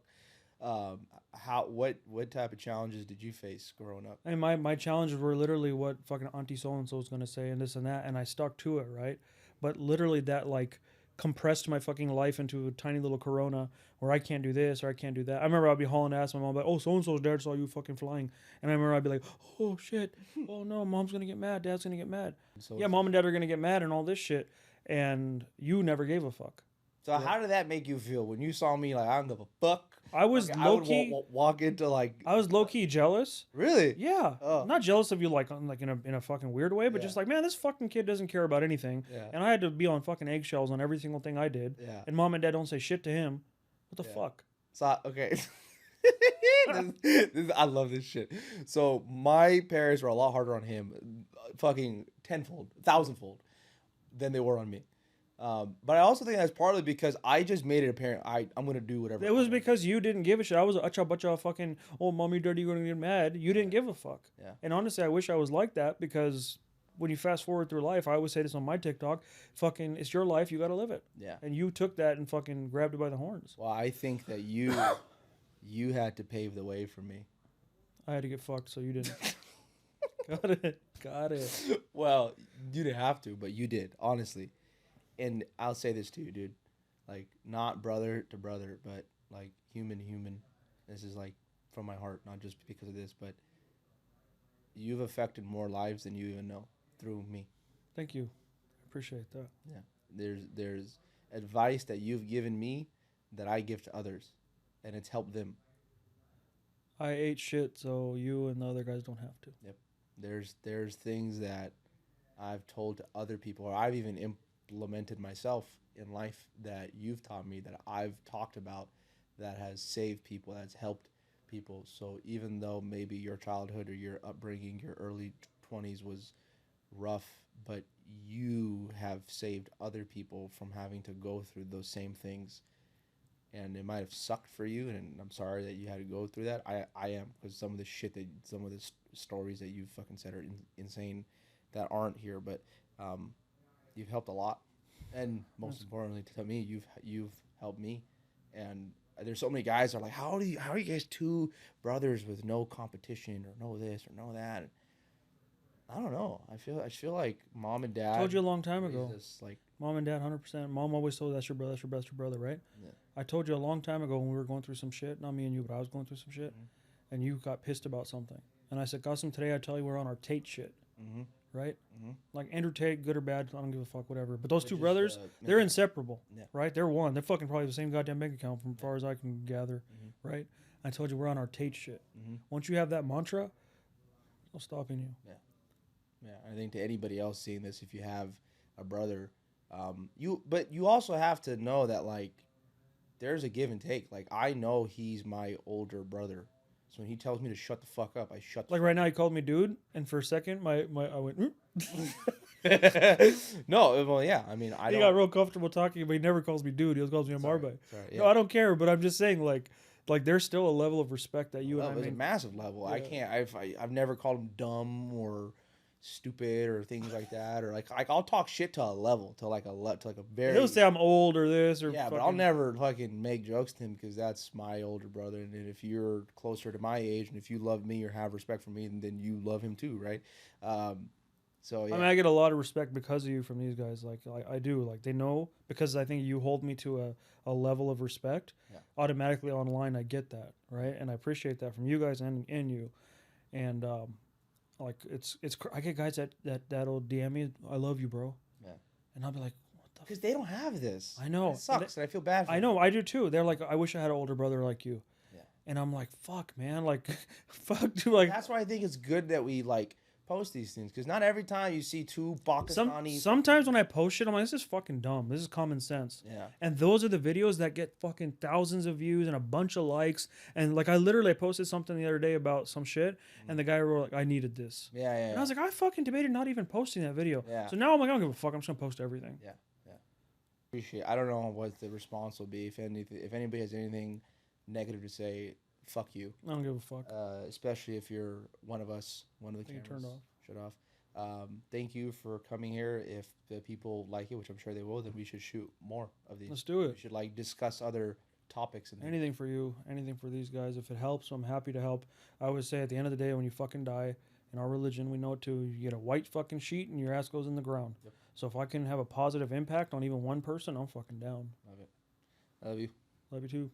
What type of challenges did you face growing up? And my challenges were literally what fucking auntie so and so was gonna say and this and that, and I stuck to it, right? But literally that like compressed my fucking life into a tiny little corona where I can't do this or I can't do that. I remember I'd be hauling ass. My mom like, oh, so and so's dad saw you fucking flying, and I remember I'd be like, oh shit, oh no, mom's gonna get mad, dad's gonna get mad. So yeah, mom and dad are gonna get mad and all this shit, and you never gave a fuck. So how did that make you feel when you saw me like I don't give a fuck? I was like, low key walk into like I was low key jealous. Really? Yeah. Oh. Not jealous of you like in a fucking weird way, but just like, man, this fucking kid doesn't care about anything. Yeah. And I had to be on fucking eggshells on every single thing I did. Yeah. And mom and dad don't say shit to him. What the fuck? So okay. I love this shit. So my parents were a lot harder on him, fucking tenfold, thousandfold, than they were on me. But I also think that's partly because I just made it apparent I'm gonna do whatever. It was because you didn't give a shit. I was a acha fucking, oh, mommy, daddy, you're gonna get mad. You didn't give a fuck. Yeah. And honestly, I wish I was like that because when you fast forward through life, I always say this on my TikTok, fucking, it's your life, you gotta live it. Yeah. And you took that and fucking grabbed it by the horns. Well, I think that you had to pave the way for me. I had to get fucked, so you didn't. Got it. Well, you didn't have to, but you did, honestly. And I'll say this to you, dude. Like, not brother to brother, but like human to human. This is like from my heart, not just because of this, but you've affected more lives than you even know through me. Thank you. Appreciate that. Yeah. There's advice that you've given me that I give to others, and it's helped them. I ate shit, so you and the other guys don't have to. Yep. There's things that I've told to other people, or I've even implemented myself in life that you've taught me, that I've talked about, that has saved people, that's helped people. So even though maybe your childhood or your upbringing, your early 20s was rough, but you have saved other people from having to go through those same things. And it might have sucked for you, and I'm sorry that you had to go through that. I am, because some of the stories that you've fucking said are insane that aren't here, but you've helped a lot. And most importantly to me, you've helped me. And there's so many guys that are like, how are you guys two brothers with no competition or no this or no that? And I don't know. I feel like mom and dad. I told you a long time ago. Like, mom and dad, 100%. Mom always told that's your brother, that's your brother, that's your brother, right? Yeah. I told you a long time ago when we were going through some shit. Not me and you, but I was going through some shit. Mm-hmm. And you got pissed about something. And I said, Qasim, today I tell you we're on our Tate shit. Mm-hmm. Right? Mm-hmm. Like Andrew Tate, good or bad, I don't give a fuck, whatever. But those two brothers, they're inseparable. Yeah. Right? They're one. They're fucking probably the same goddamn bank account from far as I can gather. Mm-hmm. Right? I told you we're on our Tate shit. Mm-hmm. Once you have that mantra, no stopping you. Yeah. Yeah, I think to anybody else seeing this, if you have a brother, but you also have to know that, like, there's a give and take. Like, I know he's my older brother, so when he tells me to shut the fuck up, I shut. Like right now, he called me dude, and for a second, I went. No, well, yeah. I mean, he got real comfortable talking, but he never calls me dude. He always calls me a Marbe. Yeah. No, I don't care, but I'm just saying, like there's still a level of respect that you and I. There's a massive level. Yeah. I can't. I've never called him dumb or stupid or things like that, or like I'll talk shit to a level, to like a very. He'll say I'm old or this or. Yeah, fucking... but I'll never fucking make jokes to him because that's my older brother, and if you're closer to my age and if you love me or have respect for me, then you love him too, right? So yeah. I mean, I get a lot of respect because of you from these guys. Like I do. Like they know, because I think you hold me to a level of respect. Yeah. Automatically online, I get that, right? And I appreciate that from you guys and you, and. Like I get guys that'll DM me, I love you, bro. Yeah. And I'll be like, what the? Because they don't have this. I know. It sucks, and I feel bad for them. I know, I do too. They're like, I wish I had an older brother like you. Yeah. And I'm like, fuck, man, like, fuck, dude, like. That's why I think it's good that we like post these things, because not every time you see two Pakistani. Sometimes when I post shit, I'm like, this is fucking dumb. This is common sense. Yeah. And those are the videos that get fucking thousands of views and a bunch of likes. And like, I literally posted something the other day about some shit, and the guy wrote like, I needed this. Yeah. And I was like, I fucking debated not even posting that video. Yeah. So now I'm like, I don't give a fuck. I'm just gonna post everything. Yeah. Appreciate. I don't know what the response will be. If anybody has anything negative to say, fuck you. I don't give a fuck. Especially if you're one of us, one of the cameras turned off. Shut off. Thank you for coming here. If the people like it, which I'm sure they will, then we should shoot more of these. Let's do it. We should like discuss other topics. Anything for you, anything for these guys. If it helps, I'm happy to help. I always say at the end of the day, when you fucking die, in our religion, we know it too. You get a white fucking sheet and your ass goes in the ground. Yep. So if I can have a positive impact on even one person, I'm fucking down. Love it. Love you. Love you too.